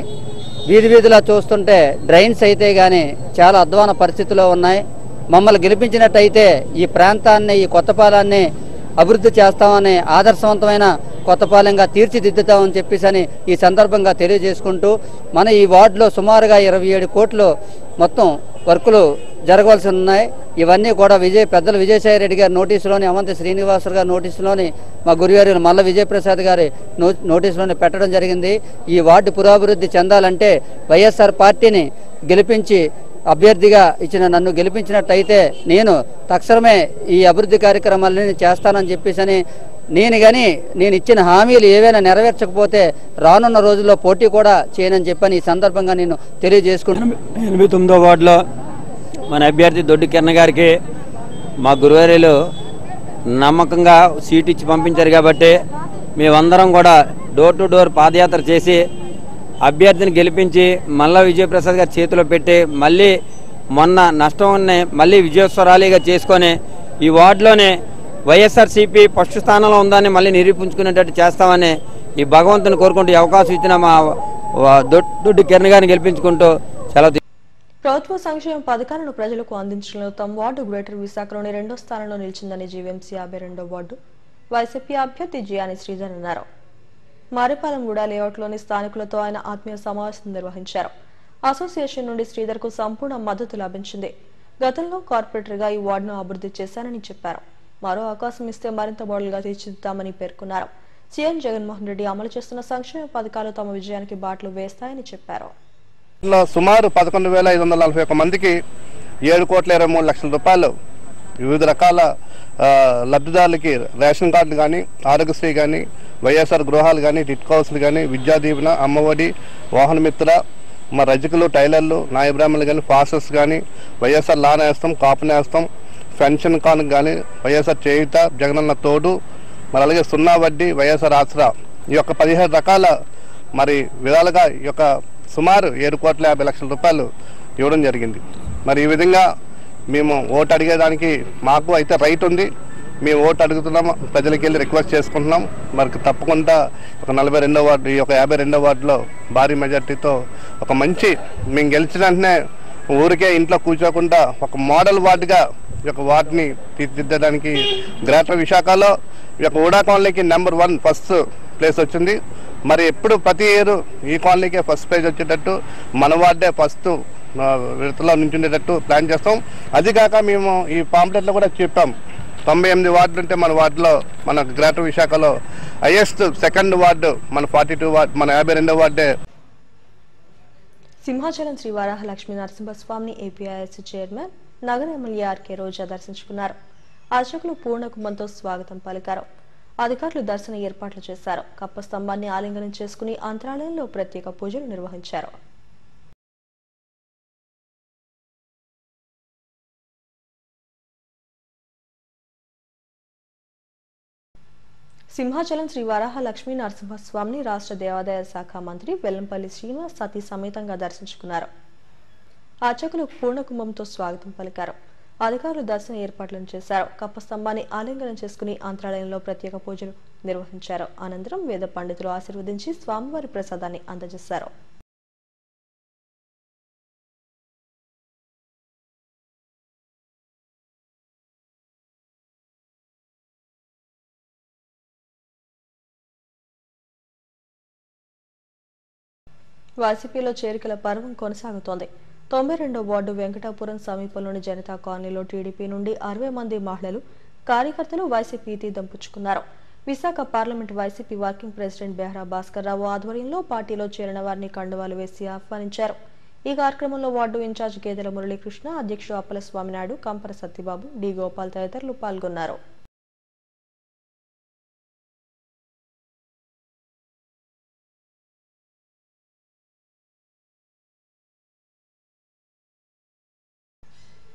వీధిలా చూస్తుంటే డ్రైన్స్ అయితే గాని చాలా అధ్వాన పరిస్థితిలో ఉన్నాయి. మమ్మల్ని గెలిపించినట్టయితే ఈ ప్రాంతాన్ని, ఈ కొత్తపాలెంని అభివృద్ధి చేస్తామని, ఆదర్శవంతమైన కొత్తపాలెంగా తీర్చిదిద్దుతామని చెప్పేసి ఈ సందర్భంగా తెలియజేసుకుంటూ, మన ఈ వార్డులో సుమారుగా 27 కోట్లు మొత్తం వర్కులు జరగవలసి ఉన్నాయి. ఇవన్నీ కూడా పెద్దలు విజయసాయి రెడ్డి గారి నోటీసులోని, అవంతి శ్రీనివాసరావు గారి నోటీసులోని, మా గురువారు మల్ల విజయప్రసాద్ గారి నోటీసులోని పెట్టడం జరిగింది. ఈ వార్డు పురోభివృద్ధి చెందాలంటే వైఎస్ఆర్ పార్టీని గెలిపించి అభ్యర్థిగా నన్ను గెలిపించినట్టయితే నేను తక్షణమే ఈ అభివృద్ధి కార్యక్రమాలని చేస్తానని చెప్పేసి నేను ఇచ్చిన హామీలు ఏవైనా నెరవేర్చకపోతే రానున్న రోజుల్లో పోటీ కూడా చేయనని చెప్పని ఈ సందర్భంగా నేను తెలియజేసుకుంటున్నాను. 89వ వార్డులో మన అభ్యర్థి దొడ్డి కిరణ్ గారికి మా గురువారీలు నమ్మకంగా సీట్ ఇచ్చి పంపించారు కాబట్టి మేమందరం కూడా డోర్ టు డోర్ పాదయాత్ర చేసి అభ్యర్థిని గెలిపించి మల్లా విజయప్రసాద్ గారి చేతిలో పెట్టి మళ్ళీ మొన్న నష్టాన్ని మళ్ళీ విజయోత్సవాలుగా చేసుకొని ఈ వార్డులోనే వైఎస్ఆర్సీపీ ఫస్ట్ స్థానంలో ఉందని మళ్ళీ నిరూపించుకునేటట్టు చేస్తామని ఈ భగవంతుని కోరుకుంటూ అవకాశం ఇచ్చిన మా దొడ్డి కిరణ్ గారిని గెలిపించుకుంటూ సెలవు. ప్రభుత్వ సంక్షేమ పథకాలను ప్రజలకు అందించడంలో తమ వార్డు గ్రేటర్ విశాఖలోని 2వ స్థానంలో నిలిచిందని జీవీఎంసీ 52వ వార్డు వైసీపీ అభ్యర్థి జియాని శ్రీధర్ అన్నారు. మారిపాలెంగూడ లేఅవుట్లోని స్థానికులతో ఆయన ఆత్మీయ సమావేశం నిర్వహించారు. అసోసియేషన్ నుండి శ్రీధర్ కు సంపూర్ణ మద్దతు లభించింది. గతంలో కార్పొరేటర్ గా ఈ వార్డును అభివృద్ధి చేశానని చెప్పారు. మరో అవకాశం ఇస్తే మరింత మోడల్గా తీర్చిదిద్దామని పేర్కొన్నారు. సీఎం జగన్మోహన్ రెడ్డి అమలు చేస్తున్న సంక్షేమ పథకాలు తమ విజయానికి బాటలు వేస్తాయని చెప్పారు. సుమారు 11,541 మందికి 7,23,00,000 రూపాయలు వివిధ రకాల లబ్ధిదారులకి రేషన్ కార్డులు కానీ, ఆరోగ్యశ్రీ కానీ, వైఎస్ఆర్ గృహాలు కానీ, టిట్ హౌస్లు కానీ, విద్యా దీవెన, అమ్మఒడి, వాహన మిత్ర, మా రజకులు, టైలర్లు, నాయబ్రాహ్మణులు కానీ, ఫాస్టర్స్ కానీ, వైఎస్ఆర్ లా నేస్తం, కాపు నేస్తం, పెన్షన్ కానుక కానీ, వైఎస్ఆర్ చేయుత, జగనన్న తోడు, మరి అలాగే 0 వడ్డీ, వైఎస్ఆర్ ఆసరా, ఈ యొక్క 17 రకాల మరి విధాలుగా ఈ యొక్క సుమారు 7,50,00,000 రూపాయలు ఇవ్వడం జరిగింది. మరి ఈ విధంగా మేము ఓటు అడిగేదానికి మాకు అయితే రైట్ ఉంది. మేము ఓటు అడుగుతున్నాం, ప్రజలకి వెళ్ళి రిక్వెస్ట్ చేసుకుంటున్నాం. మరి తప్పకుండా ఒక 42వ వార్డు, ఈ యొక్క 52వ వార్డులో భారీ మెజార్టీతో ఒక మంచి మేము గెలిచిన వెంటనే ఊరికే ఇంట్లో కూర్చోకుండా ఒక మోడల్ వార్డుగా ఈ యొక్క వార్డుని తీర్చిదిద్దడానికి గ్రేటర్ విశాఖలో ఈ యొక్క ఊడా కాలనీకి నెంబర్ 1 ఫస్ట్ ప్లేస్ వచ్చింది. మరి ఎప్పుడు ప్రతి ఇయర్ ఈ కాలనీకే ఫస్ట్ ప్రైజ్ వచ్చేటట్టు మన వార్డే ఫస్ట్ విడతలో నుంచుండేటట్టు ప్లాన్ చేస్తాం. అది కాక మేము ఈ పాంప్లెట్లో కూడా చెప్పాం, 98 వార్డులు ఉంటే మన వార్డులో, మన గ్రేటర్ విశాఖలో హైయెస్ట్ సెకండ్ వార్డు మన 42 వార్డు, మన 52వ వార్డే. సింహాచలం శ్రీ వరాహ లక్ష్మీ నరసింహస్వామిని ఏపీఐఎస్ చైర్మన్ నగర ఎమ్మెల్యే ఆర్కే రోజా దర్శించుకున్నారు. అర్చకులు పూర్ణకుంభంతో స్వాగతం పలికారు. అధికారులు దర్శన ఏర్పాట్లు చేశారు. కప్ప స్తంభాన్ని ఆలింగనం చేసుకుని అంతరాలయంలో ప్రత్యేక పూజలు నిర్వహించారు. సింహాచలం శ్రీ వరాహ లక్ష్మీ నరసింహస్వామిని రాష్ట్ర దేవాదాయ శాఖ మంత్రి వెల్లంపల్లి శ్రీనివాస్ సతీ సమేతంగా దర్శించుకున్నారు. అర్చకులు పూర్ణకుంభంతో స్వాగతం పలికారు. అధికారులు దర్శన ఏర్పాట్లను చేశారు. కప్ప స్తంభాన్ని ఆలింగనం చేసుకుని అంతరాలయంలో ప్రత్యేక పూజలు నిర్వహించారు. అనంతరం వేద పండితులు ఆశీర్వదించి స్వామివారి ప్రసాదాన్ని అందజేశారు. వైసీపీలో చేరికల పర్వం కొనసాగుతోంది. 92వ వార్డు వెంకటాపురం సమీపంలోని జనతా కాలనీలో టీడీపీ నుండి 60 మంది మహిళలు, కార్యకర్తలు వైసీపీ తీర్థం పుచ్చుకున్నారు. Visakha parliament YCP working president Behra Bhaskar Rao ఆధ్వర్యంలో పార్టీలో చేరిన వారిని కండువాలు వేసి ఆహ్వానించారు. ఈ కార్యక్రమంలో వార్డు ఇన్ఛార్జ్ గేదెల మురళీకృష్ణ, అధ్యక్షుడు అప్పల స్వామినాయుడు, కంపర సత్యబాబు, డి గోపాల్ తదితరులు పాల్గొన్నారు.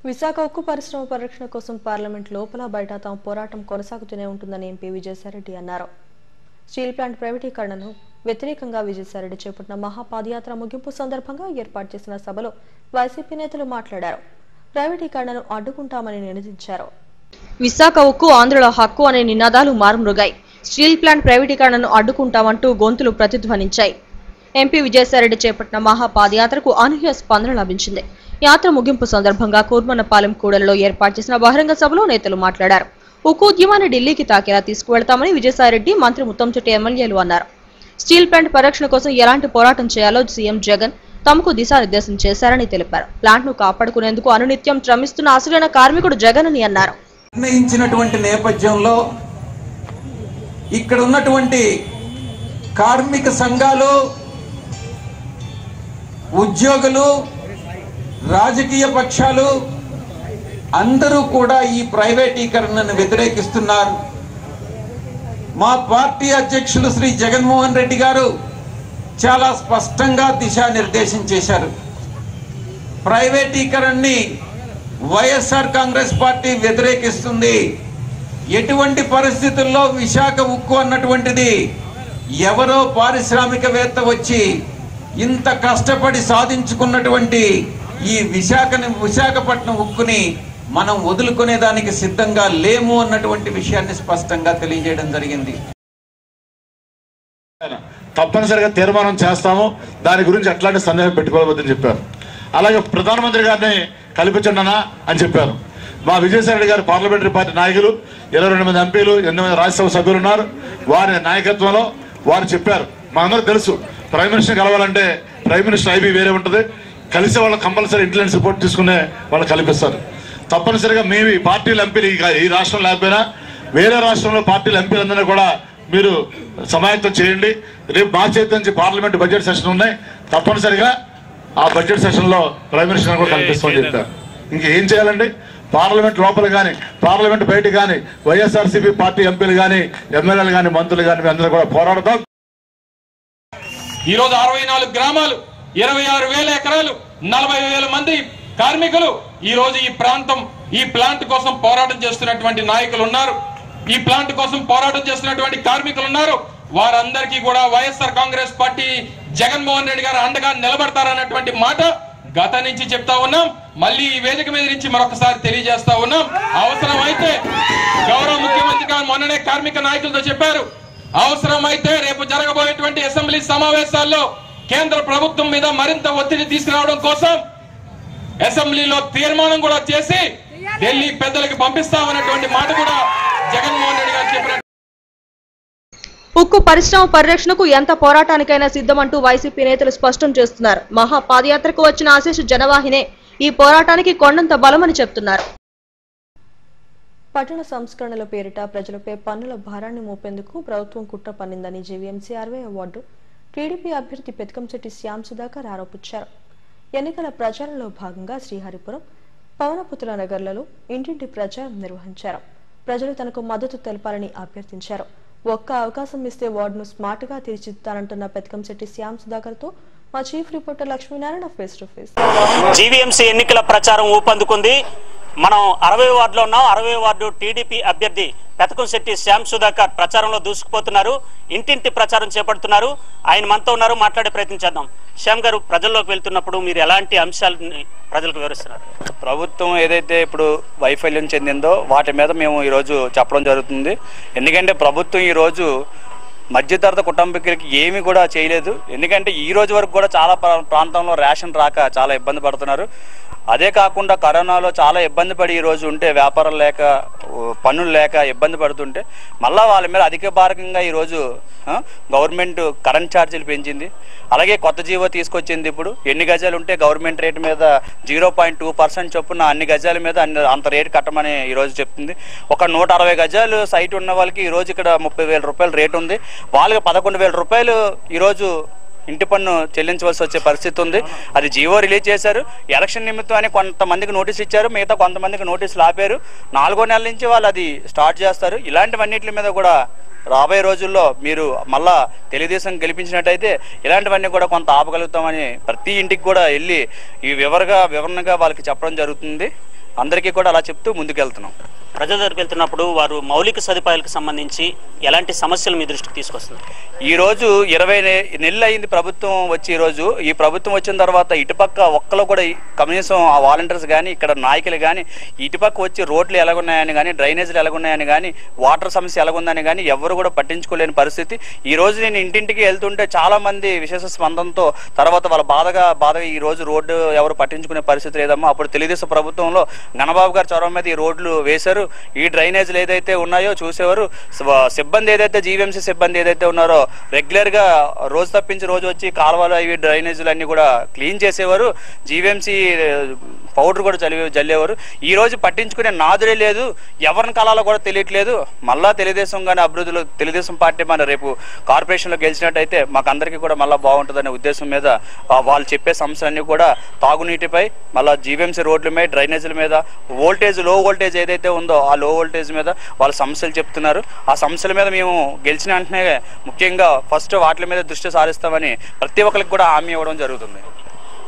విశాఖ ఉక్కు పరిశ్రమ పరిరక్షణ కోసం పార్లమెంట్ లోపల బయట తమ పోరాటం కొనసాగుతూనే ఉంటుందని ఎంపీ విజయసాయిరెడ్డి అన్నారు. స్టీల్ ప్లాంట్ ప్రైవేటీకరణను వ్యతిరేకంగా విజయసాయిరెడ్డి చేపట్టిన మహాపాదయాత్ర ముగింపు సందర్భంగా ఏర్పాటు చేసిన సభలో వైసీపీ నేతలు మాట్లాడారు. ప్రైవేటీకరణను అడ్డుకుంటామని నినదించారు. విశాఖ ఉక్కు ఆంధ్రుల హక్కు అనే నినాదాలు మారుమ్రోగాయి. స్టీల్ ప్లాంట్ ప్రైవేటీకరణను అడ్డుకుంటామంటూ గొంతులు ప్రతిధ్వనించాయి. ఎంపీ విజయసాయిరెడ్డి చేపట్టిన మహాపాదయాత్రకు అనూహ్య స్పందన లభించింది. యాత్ర ముగింపు సందర్భంగా కూర్మన్నపాలెం కూడలిలో ఏర్పాటు చేసిన బహిరంగ సభలో నేతలు మాట్లాడారు. ఉక్కు ఉద్యమాన్ని ఢిల్లీకి తాకేలా తీసుకువెళ్తామని విజయసాయిరెడ్డి, మంత్రి ముత్తంశెట్టి ఎమ్మెల్యేలు అన్నారు. స్టీల్ ప్లాంట్ పరిరక్షణ కోసం ఎలాంటి పోరాటం చేయాలో సీఎం జగన్ తమకు దిశానిర్దేశం చేశారని తెలిపారు. ప్లాంట్ ను కాపాడుకునేందుకు అనునిత్యం శ్రమిస్తున్న అసలైన కార్మికుడు జగన్ అని అన్నారు. నిర్ణయించినటువంటి నేపథ్యంలో ఇక్కడ ఉన్నటువంటి కార్మిక సంఘాలు, ఉద్యోగులు, రాజకీయ పక్షాలు అందరూ కూడా ఈ ప్రైవేటీకరణను వ్యతిరేకిస్తున్నారు. మా పార్టీ అధ్యక్షులు శ్రీ జగన్మోహన్ రెడ్డి గారు చాలా స్పష్టంగా దిశానిర్దేశం చేశారు. ప్రైవేటీకరణని వైఎస్ఆర్ కాంగ్రెస్ పార్టీ వ్యతిరేకిస్తుంది. ఎటువంటి పరిస్థితుల్లో విశాఖ ఉక్కు అన్నటువంటిది ఎవరో పారిశ్రామికవేత్త వచ్చి ఇంత కష్టపడి సాధించుకున్నటువంటి ఈ విశాఖపట్నం ఉక్కుని మనం వదులుకునేదానికి సిద్ధంగా లేము అన్నటువంటి విషయాన్ని స్పష్టంగా తెలియజేయడం జరిగింది. తప్పనిసరిగా తీర్మానం చేస్తాము, దాని గురించి ఎట్లాంటి సందేహం పెట్టుకోవద్దని చెప్పారు. అలాగే ప్రధానమంత్రి గారిని కల్పించండి అని చెప్పారు. మా విజయసాయిరెడ్డి గారు పార్లమెంటరీ పార్టీ నాయకులు, 22 మంది ఎంపీలు, 8 మంది రాజ్యసభ సభ్యులు ఉన్నారు. వారి నాయకత్వంలో వారు చెప్పారు. మా అందరూ తెలుసు, ప్రైమ్ మినిస్టర్ కలవాలంటే ప్రైమ్ మినిస్టర్ ఐబీ వేరే ఉంటుంది, కలిసి వాళ్ళు కంపల్సరీ ఇంటెలిజెన్స్ రిపోర్ట్ తీసుకునే వాళ్ళు కల్పిస్తారు. తప్పనిసరిగా మేము ఈ పార్టీల ఎంపీలు ఈ రాష్ట్రం లేకపోయినా వేరే రాష్ట్రంలో పార్టీల ఎంపీలందరినీ కూడా మీరు సమాయత్తం చేయండి. రేపు మార్చి 8 నుంచి పార్లమెంట్ బడ్జెట్ సెషన్ ఉన్నాయి. తప్పనిసరిగా ఆ బడ్జెట్ సెషన్లో ప్రైమ్ మినిస్టర్ కూడా కల్పిస్తామని చెప్పారు. ఇంకేం చేయాలండి? పార్లమెంట్ లోపల కానీ పార్లమెంట్ బయట కానీ వైఎస్ఆర్సీపీ పార్టీ ఎంపీలు కానీ ఎమ్మెల్యేలు కానీ మంత్రులు కానీ అందరూ కూడా పోరాడతాం. ఈరోజు 64 గ్రామాలు, 26,000 ఎకరాలు, 40,000 మంది కార్మికులు ఈ రోజు ఈ ప్లాంట్ కోసం పోరాటం చేస్తున్నటువంటి నాయకులు ఉన్నారు. ఈ ప్లాంట్ కోసం పోరాటం చేస్తున్నటువంటి కార్మికులు ఉన్నారు. వారందరికీ కూడా వైఎస్ఆర్ కాంగ్రెస్ పార్టీ జగన్మోహన్ రెడ్డి గారు అండగా నిలబడతారన్నటువంటి మాట గత నుంచి చెప్తా ఉన్నాం, మళ్ళీ ఈ వేదిక మీద నుంచి మరొకసారి తెలియజేస్తా ఉన్నాం. అవసరమైతే గౌరవ ముఖ్యమంత్రి గారు మొన్ననే కార్మిక నాయకులతో చెప్పారు, అవసరమైతే రేపు జరగబోయేటువంటి అసెంబ్లీ సమావేశాల్లో కేంద్ర ప్రభుత్వం మీద మరింత ఒత్తిడి తీసుకురావడం కోసం అసెంబ్లీలో తీర్మానం కూడా చేసి ఢిల్లీ పెద్దలకు పంపిస్తామన్నటువంటి మాట కూడా జగన్మోహన్ రెడ్డి గారు చెప్పినట్టు. ఉక్కు పరిశ్రమ పరిరక్షణకు ఎంత పోరాటానికైనా సిద్ధమంటూ వైసీపీ నేతలు స్పష్టం చేస్తున్నారు. మహా పాదయాత్రకు వచ్చిన ఆశీష్ జనవాహినే ఈ పోరాటానికి కొండంత బలమని చెప్తున్నారు. పట్టణ సంస్కరణల పేరిట ప్రజలపై పన్నుల భారాన్ని మోపేందుకు ప్రభుత్వం కుట్ర పన్నిందని జీవీఎంసీ 60వ వార్డు టీడీపీ అభ్యర్థి పెతకంశెట్టి శ్యామ్ సుధాకర్ ఆరోపించారు. ఎన్నికల ప్రచారంలో భాగంగా శ్రీహరిపురం, పవనపుత్ర నగర్లలో ఇంటింటి ప్రచారం నిర్వహించారు. ప్రజలు తనకు మద్దతు తెలపాలని అభ్యర్థించారు. ఒక్క అవకాశం ఇస్తే వార్డును స్మార్ట్ గా తీర్చిదిద్దానంటున్న పెతకంశెట్టి శ్యామ్ సుధాకర్ తో మా chief reporter Lakshminarayana face to face. GVMC ఎన్నికల ప్రచారం ఊపందుకుంది. మనం 60వ వార్డులో ఉన్నాం. 60వ వార్డు టీడీపీ అభ్యర్థి పెతకంశెట్టి శ్యామ్ సుధాకర్ ప్రచారంలో దూసుకుపోతున్నారు. ఇంటింటి ప్రచారం చేపడుతున్నారు. ఆయన మనతో ఉన్నారు, మాట్లాడే ప్రయత్నం చేద్దాం. శ్యామ్ గారు, ప్రజల్లోకి వెళ్తున్నప్పుడు మీరు ఎలాంటి అంశాలని ప్రజలకు వివరిస్తున్నారు? ప్రభుత్వం ఏదైతే ఇప్పుడు వైఫల్యం చెందిందో వాటి మీద మేము ఈరోజు చెప్పడం జరుగుతుంది. ఎందుకంటే ప్రభుత్వం ఈరోజు మధ్యతరగతి కుటుంబీకులకి ఏమీ కూడా చేయలేదు. ఎందుకంటే ఈ రోజు వరకు కూడా చాలా ప్రాంతంలో రేషన్ రాక చాలా ఇబ్బంది పడుతున్నారు. అదే కాకుండా కరోనాలో చాలా ఇబ్బంది పడి ఈ రోజు ఉంటే వ్యాపారం లేక పన్నులు లేక ఇబ్బంది పడుతుంటే మళ్ళా వాళ్ళ మీద అధిక భారకంగా ఈరోజు గవర్నమెంట్ కరెంట్ ఛార్జీలు పెంచింది. అలాగే కొత్త జీవో తీసుకొచ్చింది. ఇప్పుడు ఎన్ని గజాలు ఉంటే గవర్నమెంట్ రేటు మీద 0.2% చొప్పున అన్ని గజాల మీద అంత రేటు కట్టమని ఈరోజు చెప్తుంది. ఒక 160 గజాలు సైట్ ఉన్న వాళ్ళకి ఈరోజు ఇక్కడ 30,000 రూపాయలు రేటు ఉంది. వాళ్ళకి 11,000 రూపాయలు ఈరోజు ఇంటి పన్ను చెల్లించవలసి వచ్చే పరిస్థితి ఉంది. అది జీవో రిలీజ్ చేశారు. ఎలక్షన్ నిమిత్తం కొంతమందికి నోటీస్ ఇచ్చారు, మిగతా కొంతమందికి నోటీసులు ఆపారు. 4వ నెల నుంచి వాళ్ళు అది స్టార్ట్ చేస్తారు. ఇలాంటివన్నిటి మీద కూడా రాబోయే రోజుల్లో మీరు మళ్ళా తెలుగుదేశం గెలిపించినట్టయితే ఇలాంటివన్నీ కూడా కొంత ఆపగలుగుతామని ప్రతి ఇంటికి కూడా వెళ్ళి ఈ వివరణగా వాళ్ళకి చెప్పడం జరుగుతుంది. అందరికీ కూడా అలా చెప్తూ ముందుకెళ్తున్నాం. ప్రజల దగ్గరికి వెళ్తున్నప్పుడు వారు మౌలిక సదుపాయాలకు సంబంధించి ఎలాంటి సమస్యలు మీ దృష్టికి తీసుకొస్తుంది? ఈ రోజు 20 నెలలు అయింది ప్రభుత్వం వచ్చి. ఈ ప్రభుత్వం వచ్చిన తర్వాత ఇటుపక్క ఒక్కలో కూడా కనీసం ఆ వాలంటీర్స్ కానీ ఇక్కడ నాయకులు కానీ ఇటుపక్క వచ్చి రోడ్లు ఎలాగున్నాయని కానీ డ్రైనేజీలు ఎలాగున్నాయని కానీ వాటర్ సమస్య ఎలాగుందని కానీ ఎవరు కూడా పట్టించుకోలేని పరిస్థితి. ఈ రోజు నేను ఇంటింటికి వెళ్తుంటే చాలా మంది విశేష స్పందనతో తర్వాత వాళ్ళ బాధగా ఈ రోజు రోడ్డు ఎవరు పట్టించుకునే పరిస్థితి లేదమ్మా. అప్పుడు తెలుగుదేశం ప్రభుత్వంలో గణబాబు గారి చొరవ మీద ఈ రోడ్లు వేశారు. ఈ డ్రైనేజీలు ఏదైతే ఉన్నాయో చూసేవారు. సిబ్బంది ఏదైతే జీవీఎంసీ సిబ్బంది ఏదైతే ఉన్నారో రెగ్యులర్ గా రోజు తప్పించి రోజు వచ్చి కాలువలు అవి డ్రైనేజీలు అన్ని కూడా క్లీన్ చేసేవారు. జీవీఎంసీ పౌడర్ కూడా జల్లేవారు. ఈ రోజు పట్టించుకునే నాదుడే లేదు. ఎవరిని కలాలో కూడా తెలియట్లేదు. మళ్ళా తెలుగుదేశం కానీ అభివృద్ధిలో తెలుగుదేశం పార్టీ మన రేపు కార్పొరేషన్లో గెలిచినట్టయితే మాకు అందరికీ కూడా మళ్ళీ బాగుంటుందనే ఉద్దేశం మీద వాళ్ళు చెప్పే సమస్యలన్నీ కూడా తాగునీటిపై, మళ్ళీ జీవీఎంసీ రోడ్ల మీద, డ్రైనేజీల మీద, లో వోల్టేజ్ ఏదైతే ఉందో ఆ లో వోల్టేజ్ మీద వాళ్ళ సమస్యలు చెప్తున్నారు. ఆ సమస్యల మీద మేము గెలిచిన వెంటనే ముఖ్యంగా ఫస్ట్ వాటి మీద దృష్టి సారిస్తామని ప్రతి ఒక్కరికి కూడా హామీ ఇవ్వడం జరుగుతుంది.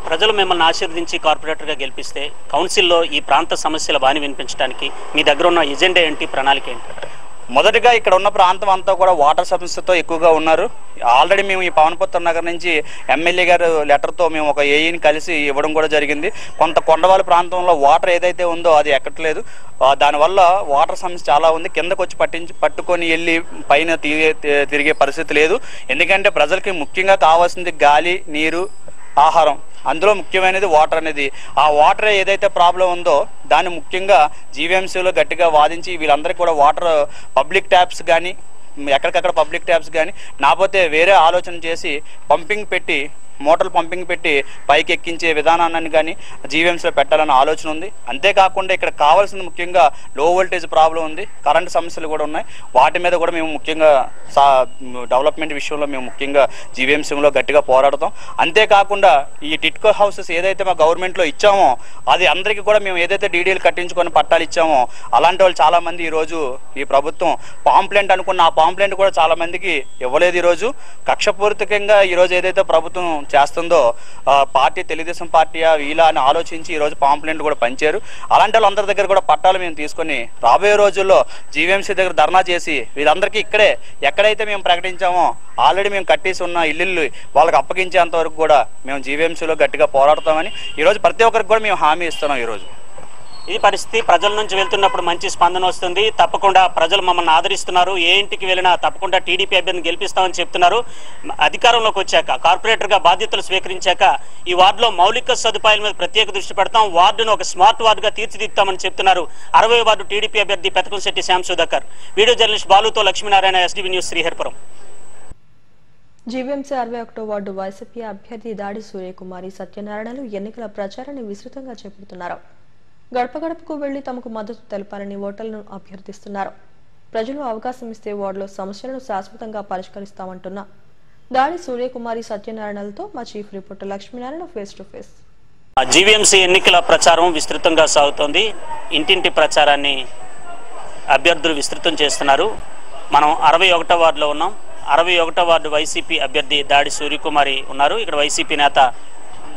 ప్రజలు మిమ్మల్ని ఆశీర్వదించి కార్పొరేటర్గా గెలిపిస్తే కౌన్సిల్లో ఈ ప్రాంత సమస్యల బాని వినిపించడానికి మీ దగ్గర ఉన్న ఎజెండా ఏంటి, ప్రణాళిక ఏంటి? మొదటిగా ఇక్కడ ఉన్న ప్రాంతం అంతా కూడా వాటర్ సమస్యతో ఎక్కువగా ఉన్నారు. ఆల్రెడీ మేము ఈ పవనపుత్ర నగర్ నుంచి ఎమ్మెల్యే గారు లెటర్తో మేము ఒక ఏఈని కలిసి ఇవ్వడం కూడా జరిగింది. కొంత కొండవాళ్ళ ప్రాంతంలో వాటర్ ఏదైతే ఉందో అది ఎక్కట్లేదు. దానివల్ల వాటర్ సమస్య చాలా ఉంది. కిందకు వచ్చి పట్టుకొని వెళ్ళి పైన తిరిగే పరిస్థితి లేదు. ఎందుకంటే ప్రజలకి ముఖ్యంగా కావాల్సింది గాలి, నీరు, ఆహారం. అందులో ముఖ్యమైనది వాటర్ అనేది. ఆ వాటర్ ఏదైతే ప్రాబ్లం ఉందో దాన్ని ముఖ్యంగా జీవీఎంసీలో గట్టిగా వాదించి వీళ్ళందరికీ కూడా వాటర్ పబ్లిక్ ట్యాప్స్ కానీ ఎక్కడికక్కడ పబ్లిక్ ట్యాప్స్ కానీ నాపోతే వేరే ఆలోచన చేసి మోటార్లు పంపింగ్ పెట్టి పైకి ఎక్కించే విధానాన్ని కానీ జీవీఎంసీలో పెట్టాలన్న ఆలోచన ఉంది. అంతేకాకుండా ఇక్కడ కావాల్సింది ముఖ్యంగా లో వోల్టేజ్ ప్రాబ్లం ఉంది, కరెంటు సమస్యలు కూడా ఉన్నాయి. వాటి మీద కూడా మేము ముఖ్యంగా డెవలప్మెంట్ విషయంలో మేము ముఖ్యంగా జీవీఎంసీలో గట్టిగా పోరాడతాం. అంతేకాకుండా ఈ టిట్కో హౌసెస్ ఏదైతే మా గవర్నమెంట్లో ఇచ్చామో అది అందరికీ కూడా మేము ఏదైతే డీడీలు కట్టించుకొని పట్టాలు ఇచ్చామో అలాంటి వాళ్ళు చాలా మంది ఈరోజు ఈ ప్రభుత్వం పాంప్లెంట్ అనుకున్న ఆ పాంప్లెంట్ కూడా చాలా మందికి ఇవ్వలేదు. ఈరోజు కక్షపూరితంగా ఈరోజు ఏదైతే ప్రభుత్వం చేస్తుందో పార్టీ తెలుగుదేశం పార్టీ వీలా అని ఆలోచించి ఈరోజు పాంప్లెంట్లు కూడా పంచారు. అలాంటి వాళ్ళందరి దగ్గర కూడా పట్టాలు మేము తీసుకొని రాబోయే రోజుల్లో జీవీఎంసీ దగ్గర ధర్నా చేసి వీళ్ళందరికీ ఇక్కడే ఎక్కడైతే మేము ప్రకటించామో ఆల్రెడీ మేము కట్టేసి ఉన్న ఇల్లు వాళ్ళకి అప్పగించేంత వరకు కూడా మేము జీవీఎంసీలో గట్టిగా పోరాడతామని ఈరోజు ప్రతి ఒక్కరికి కూడా మేము హామీ ఇస్తున్నాం. ఈరోజు ఈ పరిస్థితి ప్రజల నుంచి వెళ్తున్నప్పుడు మంచి స్పందన వస్తుంది. తప్పకుండా ప్రజలు మమ్మల్ని ఆదరిస్తున్నారు. ఏ ఇంటికి వెళ్ళినా తప్పకుండా టీడీపీ అభ్యర్థిని గెలిపిస్తామని చెప్తున్నారు. అధికారంలోకి వచ్చాక కార్పొరేటర్గా బాధ్యతలు స్వీకరించాక ఈ వార్డులో మౌలిక సదుపాయాల మీద ప్రత్యేక దృష్టి పెడతాం, వార్డును ఒక స్మార్ట్ వార్డుగా తీర్చిదిద్దామని చెప్తున్నారు 60వ వార్డు టీడీపీ అభ్యర్థి పెతకంశెట్టి శ్యామ్ సుధాకర్. వీడియో జర్నలిస్ట్ బాలుతో Lakshminarayana, STV news, Sriharipuram. GVMC 61వ వార్డు వైసీపీ అభ్యర్థి దాడి సూర్యకుమారి సత్యనారాయణలు ఎన్నికల ప్రచారాన్ని విస్తృతంగా చేపడుతున్నారు. గడప గడపకు వెళ్లి తమకు మద్దతు తెలపాలని ఓటర్లను అభ్యర్థిస్తున్నారు. ప్రజలు అవకాశం ఇస్తే వార్డులో సమస్యలను శాశ్వతంగా పరిష్కరిస్తామంటున్న దాడి సూర్యకుమారి సత్యనారాయణలతో మా chief reporter Lakshminarayana face to face. GVMC ఎన్నికల ప్రచారం విస్తృతంగా సాగుతోంది. ఇంటింటి ప్రచారాన్ని అభ్యర్థులు విస్తృతం చేస్తున్నారు. మనం 61వ వార్డులో ఉన్నాం. 61వ వార్డు వైసీపీ అభ్యర్థి దాడి సూర్యకుమారి ఉన్నారు. ఇక్కడ వైసీపీ నేత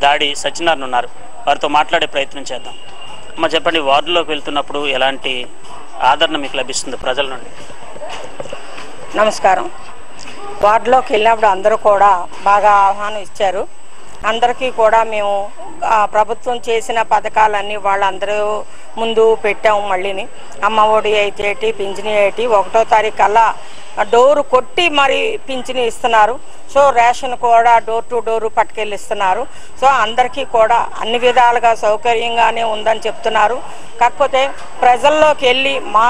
దాడి సత్యనారాయణ ఉన్నారు. వారితో మాట్లాడే ప్రయత్నం చేద్దాం. అమ్మ చెప్పండి, వార్డులోకి వెళ్తున్నప్పుడు ఎలాంటి ఆదరణ మీకు లభిస్తుంది ప్రజల నుండి? నమస్కారం. వార్డులోకి వెళ్ళినప్పుడు అందరూ కూడా బాగా ఆహ్వానం ఇచ్చారు. అందరికీ కూడా మేము ప్రభుత్వం చేసిన పథకాలన్నీ వాళ్ళందరూ ముందు పెట్టాము. మళ్ళీని అమ్మ ఒడి అయితే ఏంటి, పింఛని ఏంటి, 1వ తారీఖు కల్లా డోరు కొట్టి మరి పింఛని ఇస్తున్నారు. సో రేషన్ కూడా డోర్ టు డోరు పట్టుకెళ్ళి ఇస్తున్నారు. సో అందరికీ కూడా అన్ని విధాలుగా సౌకర్యంగానే ఉందని చెప్తున్నారు. కాకపోతే ప్రజల్లోకి వెళ్ళి మా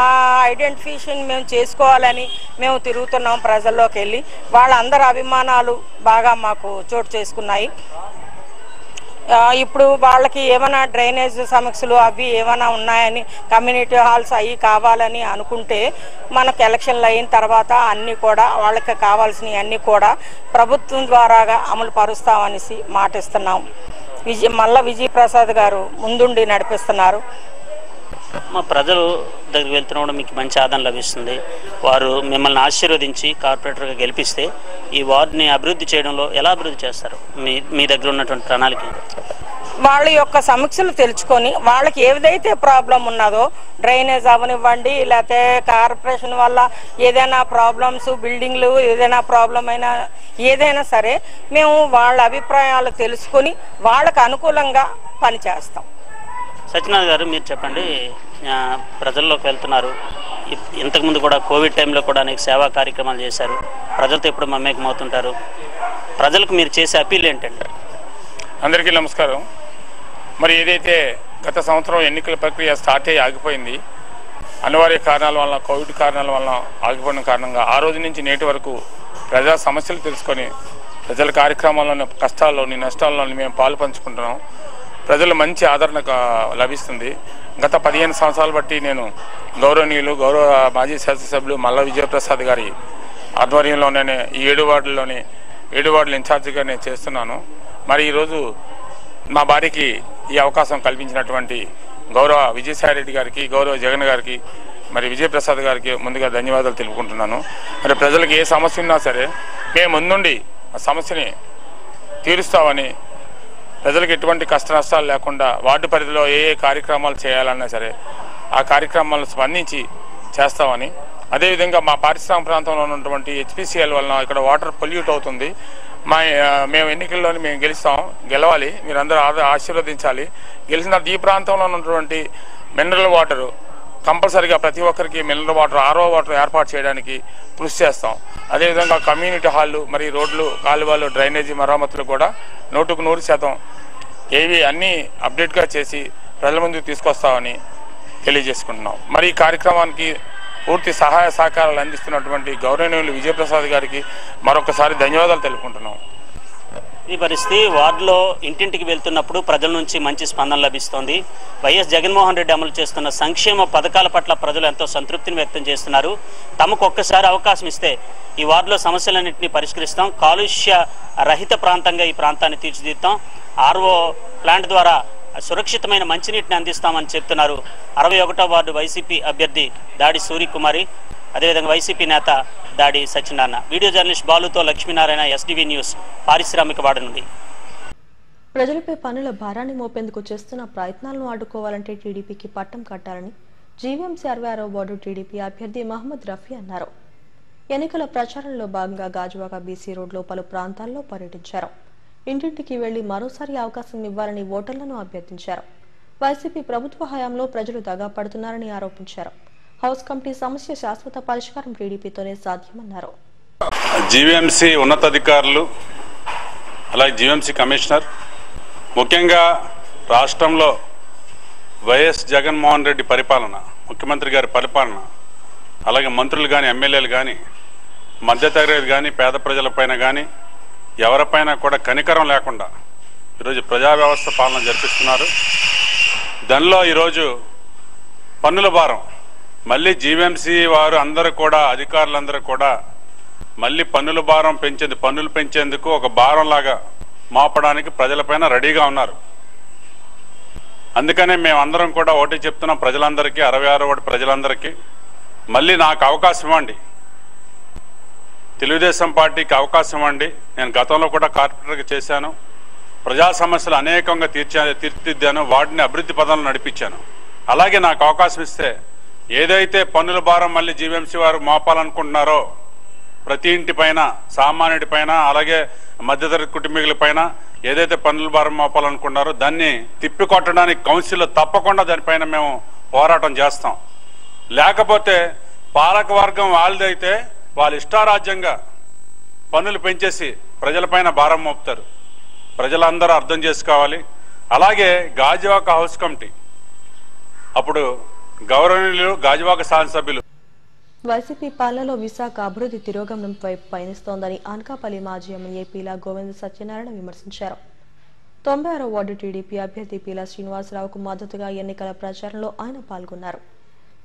ఐడెంటిఫికేషన్ మేము చేసుకోవాలని మేము తిరుగుతున్నాం. ప్రజల్లోకి వెళ్ళి వాళ్ళందరి అభిమానాలు బాగా మాకు చోటు చేసుకున్నాయి. ఇప్పుడు వాళ్ళకి ఏమైనా డ్రైనేజ్ సమస్యలు అవి ఏమైనా ఉన్నాయని, కమ్యూనిటీ హాల్స్ అవి కావాలని అనుకుంటే మనకు ఎలక్షన్లు అయిన తర్వాత అన్నీ కూడా వాళ్ళకి కావాల్సినవి అన్నీ కూడా ప్రభుత్వం ద్వారాగా అమలు పరుస్తామనేసి మాటిస్తున్నాం. విజయప్రసాద్ గారు ముందుండి నడిపిస్తున్నారు. మా ప్రజలు దగ్గరికి వెళ్తున్నప్పుడు మీకు మంచి ఆదరణ లభిస్తుంది. వారు మిమ్మల్ని ఆశీర్వదించి కార్పొరేటర్గా గెలిపిస్తే ఈ వార్డుని అభివృద్ధి చేయడంలో ఎలా అభివృద్ధి చేస్తారు? మీ దగ్గర ఉన్నటువంటి ప్రణాళిక? వాళ్ళ యొక్క సమస్యలు తెలుసుకొని వాళ్ళకి ఏదైతే ప్రాబ్లం ఉన్నదో, డ్రైనేజ్ అవనివ్వండి, లేకపోతే కార్పొరేషన్ వల్ల ఏదైనా ప్రాబ్లమ్స్, బిల్డింగ్లు ఏదైనా ప్రాబ్లం అయినా ఏదైనా సరే మేము వాళ్ళ అభిప్రాయాలు తెలుసుకొని వాళ్ళకు అనుకూలంగా పనిచేస్తాం. సత్యనారాయణ గారు, మీరు చెప్పండి, ప్రజల్లోకి వెళ్తున్నారు. ఇంతకుముందు కూడా కోవిడ్ టైంలో కూడా అనేక సేవా కార్యక్రమాలు చేశారు. ప్రజలతో ఎప్పుడు మమేకమవుతుంటారు. ప్రజలకు మీరు చేసే అప్పీల్ ఏంటంటే? అందరికీ నమస్కారం. మరి ఏదైతే గత సంవత్సరం ఎన్నికల ప్రక్రియ స్టార్ట్ అయ్యి ఆగిపోయింది, అనివార్య కారణాల వల్ల, కోవిడ్ కారణాల వల్ల ఆగిపోయిన కారణంగా ఆ రోజు నుంచి నేటి వరకు ప్రజా సమస్యలు తెలుసుకొని ప్రజల కార్యక్రమాల్లోని, కష్టాల్లోని, నష్టాల్లోని మేము పాలు పంచుకుంటున్నాం. ప్రజలు మంచి ఆదరణ లభిస్తుంది. గత 15 సంవత్సరాలు బట్టి నేను గౌరవ మాజీ శాసనసభ్యులు మల్ల విజయప్రసాద్ గారి ఆధ్వర్యంలోనే ఈ 7 వార్డుల ఇన్ఛార్జిగా నేను చేస్తున్నాను. మరి ఈరోజు మా భార్యకి ఈ అవకాశం కల్పించినటువంటి గౌరవ విజయసాయిరెడ్డి గారికి, గౌరవ జగన్ గారికి, మరి విజయప్రసాద్ గారికి ముందుగా ధన్యవాదాలు తెలుపుకుంటున్నాను. మరి ప్రజలకు ఏ సమస్య ఉన్నా సరే మేము ముందుండి ఆ సమస్యని తీరుస్తామని, ప్రజలకు ఎటువంటి కష్ట నష్టాలు లేకుండా వార్డు పరిధిలో ఏ కార్యక్రమాలు చేయాలన్నా సరే ఆ కార్యక్రమాలను స్పందించి చేస్తామని, అదేవిధంగా మా పారిశ్రామిక ప్రాంతంలో ఉన్నటువంటి HPCL వలన ఇక్కడ వాటర్ పొల్యూట్ అవుతుంది. మేము ఎన్నికల్లోని మేము గెలవాలి, మీరందరూ ఆశీర్వదించాలి. గెలిచిన తర్వాత ఈ ప్రాంతంలో ఉన్నటువంటి మినరల్ వాటరు కంపల్సరీగా ప్రతి ఒక్కరికి మినరల్ వాటర్, RO వాటర్ ఏర్పాటు చేయడానికి కృషి చేస్తాం. అదేవిధంగా కమ్యూనిటీ హాళ్ళు, మరి రోడ్లు, కాలువలు, డ్రైనేజీ మరమ్మతులు కూడా 100కు 100% ఏవి అన్నీ అప్డేట్గా చేసి ప్రజల ముందుకు తీసుకొస్తామని తెలియజేసుకుంటున్నాం. మరి ఈ కార్యక్రమానికి పూర్తి సహాయ సహకారాలు అందిస్తున్నటువంటి గౌరవనీయులు విజయప్రసాద్ గారికి మరొకసారి ధన్యవాదాలు తెలుపుకుంటున్నాం. ఈ పరిస్థితి వార్డులో ఇంటింటికి వెళ్తున్నప్పుడు ప్రజల నుంచి మంచి స్పందన లభిస్తోంది. వైఎస్ జగన్మోహన్ రెడ్డి అమలు చేస్తున్న సంక్షేమ పథకాల పట్ల ప్రజలు ఎంతో సంతృప్తిని వ్యక్తం చేస్తున్నారు. తమకు ఒక్కసారి అవకాశం ఇస్తే ఈ వార్డులో సమస్యలన్నింటినీ పరిష్కరిస్తాం, కాలుష్య రహిత ప్రాంతంగా ఈ ప్రాంతాన్ని తీర్చిదిద్దాం, RO ప్లాంట్ ద్వారా సురక్షితమైన మంచినీటిని అందిస్తామని చెప్తున్నారు 61వ వార్డు వైసీపీ అభ్యర్థి దాడి సూర్యకుమారి, అదేవిధంగా వైసీపీ నేత దాడి సత్యనారాయణ. వీడియో జర్నలిస్ట్ బాలుతో లక్ష్మీనారాయణ, SDV న్యూస్, పారిశ్రామిక వాడ నుండి. ప్రజలపై పన్నుల భారాన్ని మోపేందుకు చేస్తున్న ప్రయత్నాలను అడ్డుకోవాలంటే టీడీపీకి పట్టం కట్టాలని జీవీఎంసీ 66వ వార్డు టీడీపీ అభ్యర్థి మహమ్మద్ రఫీ అన్నారు. ఎన్నికల ప్రచారంలో భాగంగా గాజువాక బీసీ రోడ్లో పలు ప్రాంతాల్లో పర్యటించారు. ఇంటింటికి వెళ్లి మరోసారి అవకాశం ఇవ్వాలని ఓటర్లను అభ్యర్థించారు. వైసీపీ ప్రభుత్వ హయాంలో ప్రజలు దగా పడుతున్నారని ఆరోపించారు. హౌస్ కమిటీ సమస్య శాశ్వత పరిష్కారం టీడీపీతోనే సాధ్యమన్నారు. జీవీఎంసీ ఉన్నతాధికారులు అలాగే జీవీఎంసీ కమిషనర్ ముఖ్యంగా రాష్ట్రంలో వైఎస్ జగన్మోహన్ రెడ్డి పరిపాలన, ముఖ్యమంత్రి గారి పరిపాలన, అలాగే మంత్రులు కానీ ఎమ్మెల్యేలు కానీ మధ్యతరగతి కానీ పేద ప్రజలపైన కానీ ఎవరిపైన కూడా కనికరం లేకుండా ఈరోజు ప్రజా వ్యవస్థ పాలన జరిపిస్తున్నారు. దానిలో ఈరోజు పన్నుల భారం మళ్ళీ జీవీఎంసీ వారు అందరూ కూడా అధికారులందరూ కూడా మళ్ళీ పన్నుల భారం పన్నులు పెంచేందుకు ఒక భారంలాగా మోపడానికి ప్రజలపైన రెడీగా ఉన్నారు. అందుకనే మేమందరం కూడా ఒకటి చెప్తున్నాం ప్రజలందరికీ, 66 వార్డు ప్రజలందరికీ, మళ్ళీ నాకు అవకాశం ఇవ్వండి, తెలుగుదేశం పార్టీకి అవకాశం ఇవ్వండి. నేను గతంలో కూడా కార్పొరేటర్గా చేశాను, ప్రజా సమస్యలు అనేకంగా తీర్చిదిద్దాను, వాటిని అభివృద్ధి పదంలో నడిపించాను. అలాగే నాకు అవకాశం ఇస్తే ఏదైతే పన్నుల భారం మళ్ళీ జీవీఎంసీ వారు మోపాలనుకుంటున్నారో ప్రతి ఇంటి పైన, సామాన్యుడి పైన, అలాగే మధ్యతరగతి కుటుంబీకుల పైన ఏదైతే పన్నుల భారం మోపాలనుకున్నారో దాన్ని తిప్పికొట్టడానికి కౌన్సిల్లో తప్పకుండా దానిపైన మేము పోరాటం చేస్తాం. లేకపోతే పాలక వర్గం వాళ్ళదైతే వాళ్ళు ఇష్టారాజ్యంగా పన్నులు పెంచేసి ప్రజలపైన భారం మోపుతారు. ప్రజలందరూ అర్థం చేసుకోవాలి. అలాగే గాజువాక హౌస్ కమిటీ అప్పుడు గౌరవనీయులు గాజువాక శాసనసభ్యులు వైసీపీ పాలనలో విశాఖ అభివృద్ధి తిరోగమనం వైపు పయనిస్తోందని అనకాపల్లి మాజీ ఎమ్మెల్యే పీలా గోవింద సత్యనారాయణ విమర్శించారు. 96వ వార్డు టీడీపీ అభ్యర్థి పీలా శ్రీనివాసరావుకు మద్దతుగా ఎన్నికల ప్రచారంలో ఆయన పాల్గొన్నారు.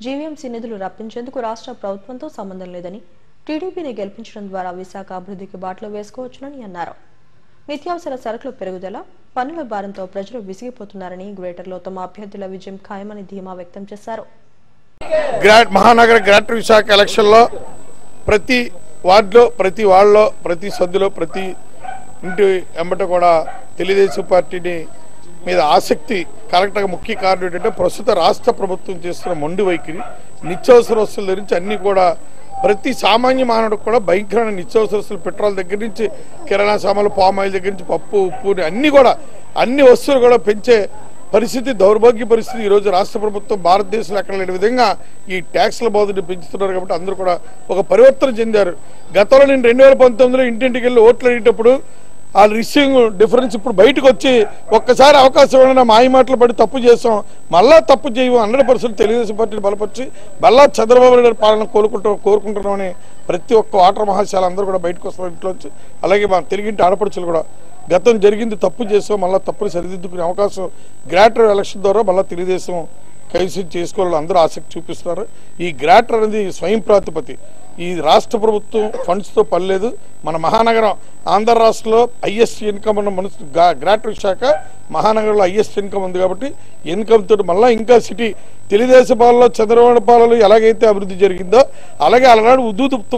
జీవీఎంసీ నిధులు రప్పించేందుకు రాష్ట్ర ప్రభుత్వంతో సంబంధం లేదని, టీడీపీని గెలిపించడం ద్వారా విశాఖ అభివృద్ధికి బాటలో వేసుకోవచ్చునని అన్నారు. నిత్యావసర సరుకుల పెరుగుదల, పన్నుల భారంతో ప్రజలు విసిగిపోతున్నారని, గ్రేటర్లో తమ అభ్యర్థుల విజయం ఖాయమని ధీమా వ్యక్తం చేశారు. మహానగర గ్రేటర్ విశాఖ ఎలక్షన్లో ప్రతి వార్డులో, ప్రతి వార్డులో, ప్రతి సద్దులో, ప్రతి ఇంటి వెంబట కూడా తెలుగుదేశం పార్టీని మీద ఆసక్తి కరెక్ట్గా ముఖ్య కారణం ఏంటంటే ప్రస్తుత రాష్ట్ర ప్రభుత్వం చేస్తున్న మొండి వైఖరి. నిత్యావసర వస్తువుల దగ్గర నుంచి అన్ని కూడా ప్రతి సామాన్య మానవుడికి కూడా భయంకరమైన నిత్యావసర వస్తువులు, పెట్రోల్ దగ్గర నుంచి కిరాణా సామాన్లు, పామాయిల్ దగ్గర నుంచి పప్పు, ఉప్పు అన్ని వస్తువులు కూడా పెంచే పరిస్థితి, దౌర్భాగ్య పరిస్థితి ఈరోజు రాష్ట్ర ప్రభుత్వం భారతదేశంలో ఎక్కడ లేని విధంగా ఈ ట్యాక్స్ల బాధను పెంచుతున్నారు. కాబట్టి అందరూ కూడా ఒక పరివర్తన చెందారు. గతంలో నేను 2019లో ఇంటింటికి వెళ్ళి ఓట్లు అడిగేటప్పుడు ఆ రిసీవింగ్ డిఫరెన్స్ ఇప్పుడు బయటకు వచ్చి ఒక్కసారి అవకాశం ఇవ్వడం మాయ మాటలు పడి తప్పు చేసాం, మళ్ళా తప్పు చేయము, 100% తెలుగుదేశం పార్టీని బలపరిచి మళ్ళా చంద్రబాబు నాయుడు పాలన కోరుకుంటున్నామని ప్రతి ఒక్క ఓటర్ మహాశాల అందరూ కూడా బయటకు వస్తారు ఇంట్లోంచి. అలాగే మా తెలుగింటి ఆడపడుచులు కూడా గతం జరిగింది తప్పు చేసాం, మళ్ళీ తప్పుని సరిదిద్దుకునే అవకాశం గ్రేటర్ ఎలక్షన్ ద్వారా మళ్ళీ తెలుగుదేశం కైసి చేసుకోవాలని అందరూ ఆసక్తి చూపిస్తున్నారు. ఈ గ్రేటర్ అనేది స్వయం ప్రాతిపత్తి, ఈ రాష్ట్ర ప్రభుత్వం ఫండ్స్తో పని లేదు. మన మహానగరం ఆంధ్ర రాష్ట్రంలో హైయెస్ట్ ఇన్కమ్ ఉన్న గ్రేటర్ విశాఖ మహానగరంలో హైయెస్ట్ ఇన్కమ్ ఉంది. కాబట్టి ఇన్కమ్ తోటి మళ్ళీ ఇంకా సిటీ తెలుగుదేశం పాలనలో, చంద్రబాబు పాలనలో ఎలాగైతే అభివృద్ధి జరిగిందో అలాగే అలనాడు ఉద్దుత్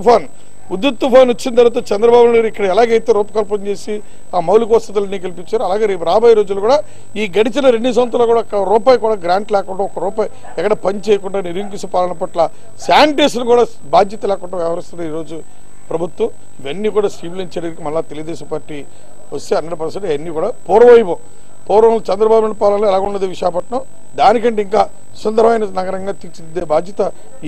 తుఫాన్ వచ్చిన తర్వాత చంద్రబాబు నాయుడు ఇక్కడ ఎలాగైతే రూపకల్పన చేసి ఆ మౌలిక వసతులన్నీ కల్పించారు, అలాగే రేపు రాబోయే రోజులు కూడా ఈ గడిచిన 2 సంవత్సరాలు కూడా ఒక్క రూపాయి కూడా గ్రాంట్ లేకుండా, ఒక్క రూపాయి ఎక్కడ పని చేయకుండా నిరంకుశ పాలన పట్ల శానిటేషన్ కూడా బాధ్యత లేకుండా వ్యవహరిస్తున్న ఈరోజు ప్రభుత్వం. ఇవన్నీ కూడా స్ట్రీమ్లైన్ చేయడానికి మళ్ళీ తెలుగుదేశం పార్టీ వస్తే 100% అన్నీ కూడా పూర్వం చంద్రబాబు నాయుడు పాలనలో ఎలా ఉన్నది విశాఖపట్నం, దానికంటే ఇంకా సుందరమైన నగరంగా తీర్చిదిద్దే బాధ్యత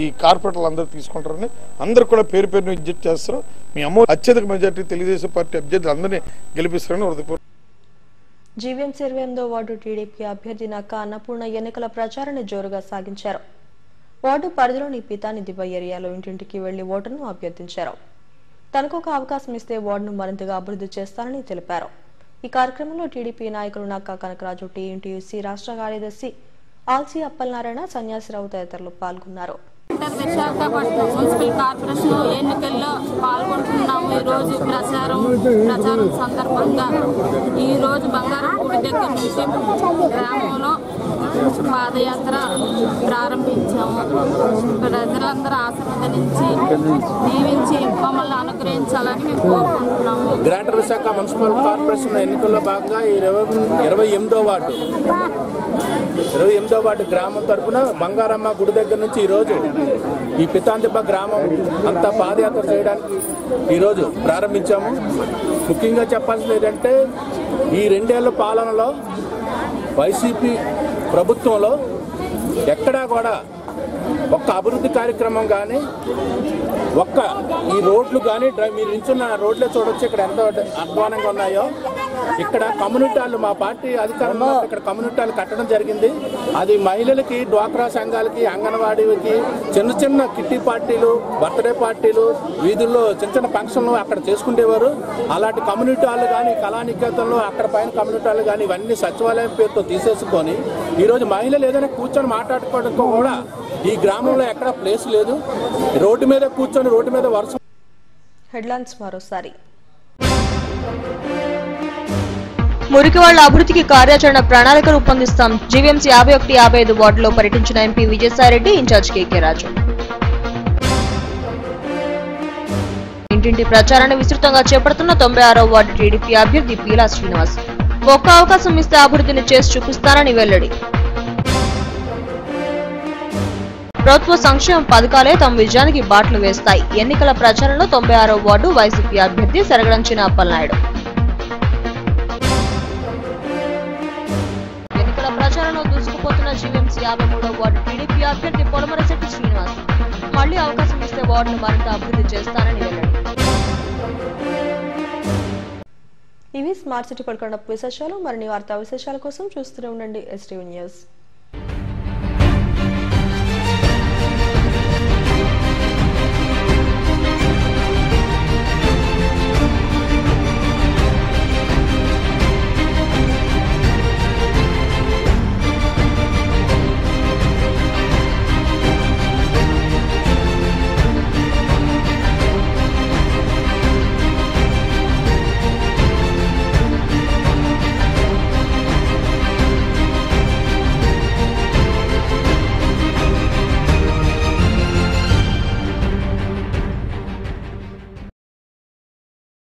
ఈ కార్పొరేటర్లు అందరూ తీసుకుంటారని అందరూ కూడా పేరు పేరును విజ్ఞప్తి చేస్తారు. మీ అత్యధిక మెజార్టీ తెలుగుదేశం పార్టీ అభ్యర్థులు అందరినీ గెలిపిస్తారని హృదయపూర్వకంగా. జీవీఎంసీ 28వ వార్డు టీడీపీ అభ్యర్థి నక్కా అన్నపూర్ణ ఎన్నికల ప్రచారాన్ని జోరుగా సాగించారు. వార్డు పరిధిలోని పితాని దివ్వ ఏరియాలో ఇంటింటికి వెళ్లి ఓటర్ను అభ్యర్థించారు. తనకు ఒక అవకాశం ఇస్తే వార్డును మరింతగా అభివృద్ధి చేస్తారని తెలిపారు. ఈ కార్యక్రమంలో టీడీపీ నాయకులు నక్కా కనకరాజు, టీఎన్టీయూసీ రాష్ట్ర కార్యదర్శి ఆల్సీ అప్పలనారాయణ, సన్యాసిరావు తదితరులు పాల్గొన్నారు. విశాఖపట్నం మున్సిపల్ కార్పొరేషన్ ఎన్నికల్లో పాల్గొంటున్నాము. ఈరోజు ప్రచారం సందర్భంగా ఈరోజు బంగారం గుడి దగ్గర నుంచి గ్రామంలో పాదయాత్ర ప్రారంభించాము. ప్రజలందరూ ఆశీర్వదించి దీవించి మమ్మల్ని అనుగ్రహించాలని మేము కోరుకుంటున్నాము. గ్రేటర్ విశాఖ మున్సిపల్ కార్పొరేషన్ ఎన్నికల్లో భాగంగా ఈ 28వ వార్డు గ్రామం తరఫున బంగారమ్మ గుడి దగ్గర నుంచి ఈరోజు ఈ పితాంతిప్ప గ్రామం అంతా పాదయాత్ర చేయడానికి ఈరోజు ప్రారంభించాము. ముఖ్యంగా చెప్పాల్సింది ఏంటంటే ఈ 2 ఏళ్ల పాలనలో వైసీపీ ప్రభుత్వంలో ఎక్కడా కూడా ఒక్క అభివృద్ధి కార్యక్రమం కానీ ఒక్క ఈ రోడ్లు కానీ మీరు నించున్న రోడ్లే చూడొచ్చు ఇక్కడ ఎంత అధ్వానంగా ఉన్నాయో. ఇక్కడ కమ్యూనిటీ హాల్ మా పార్టీ అధికారంలో ఇక్కడ కమ్యూనిటీ హాల్ కట్టడం జరిగింది. అది మహిళలకి, డ్వాక్రా సంఘాలకి, అంగన్వాడీకి చిన్న చిన్న కిట్టి పార్టీలు, బర్త్డే పార్టీలు, వీధుల్లో చిన్న చిన్న ఫంక్షన్లు అక్కడ చేసుకునేవారు. అలాంటి కమ్యూనిటీ హాల్ కానీ కళానికేతన్లో అక్కడ పైన కమ్యూనిటీ హాల్ కానీ ఇవన్నీ సచివాలయం పేరుతో తీసేసుకొని ఈరోజు మహిళలు ఏదైనా కూర్చొని మాట్లాడుకోవడం కూడా ఈ గ్రామంలో ఎక్కడ ప్లేస్ లేదు. రోడ్డు మీద కూర్చొని రోడ్డు మీద వర్షం. హెడ్లైన్స్ మరోసారి. మురికివాళ్ల అభివృద్ధికి కార్యాచరణ ప్రణాళిక రూపొందిస్తాం. జీవీఎంసీ 51, 55 వార్డులో పర్యటించిన ఎంపీ విజయసాయిరెడ్డి, ఇన్ఛార్జ్ కేకే రాజు. ఇంటింటి ప్రచారాన్ని విస్తృతంగా చేపడుతున్న 96వ వార్డు టీడీపీ అభ్యర్థి పీలా శ్రీనివాస్. ఒక్క అవకాశం ఇస్తే అభివృద్ధిని చేసి చూపిస్తానని వెల్లడి. ప్రభుత్వ సంక్షేమ పథకాలే తమ విజయానికి బాటలు వేస్తాయి. ఎన్నికల ప్రచారంలో 96వ వార్డు వైసీపీ అభ్యర్థి సరగడంచిన అప్పలనాయుడు. ఎన్నికల ప్రచారంలో దూసుకుపోతున్న జీవీఎంసీ 53వ వార్డు టీడీపీ అభ్యర్థి పొలమరశెట్టి శ్రీనివాస్. మళ్లీ అవకాశం ఇస్తే వార్డును మరింత అభివృద్ధి చేస్తానని వెల్లడి. ఇవి స్మార్ట్ సిటీ పడకొండ విశేషాలు. మరిన్ని వార్తా విశేషాల కోసం చూస్తూనే ఉండండి STV న్యూస్.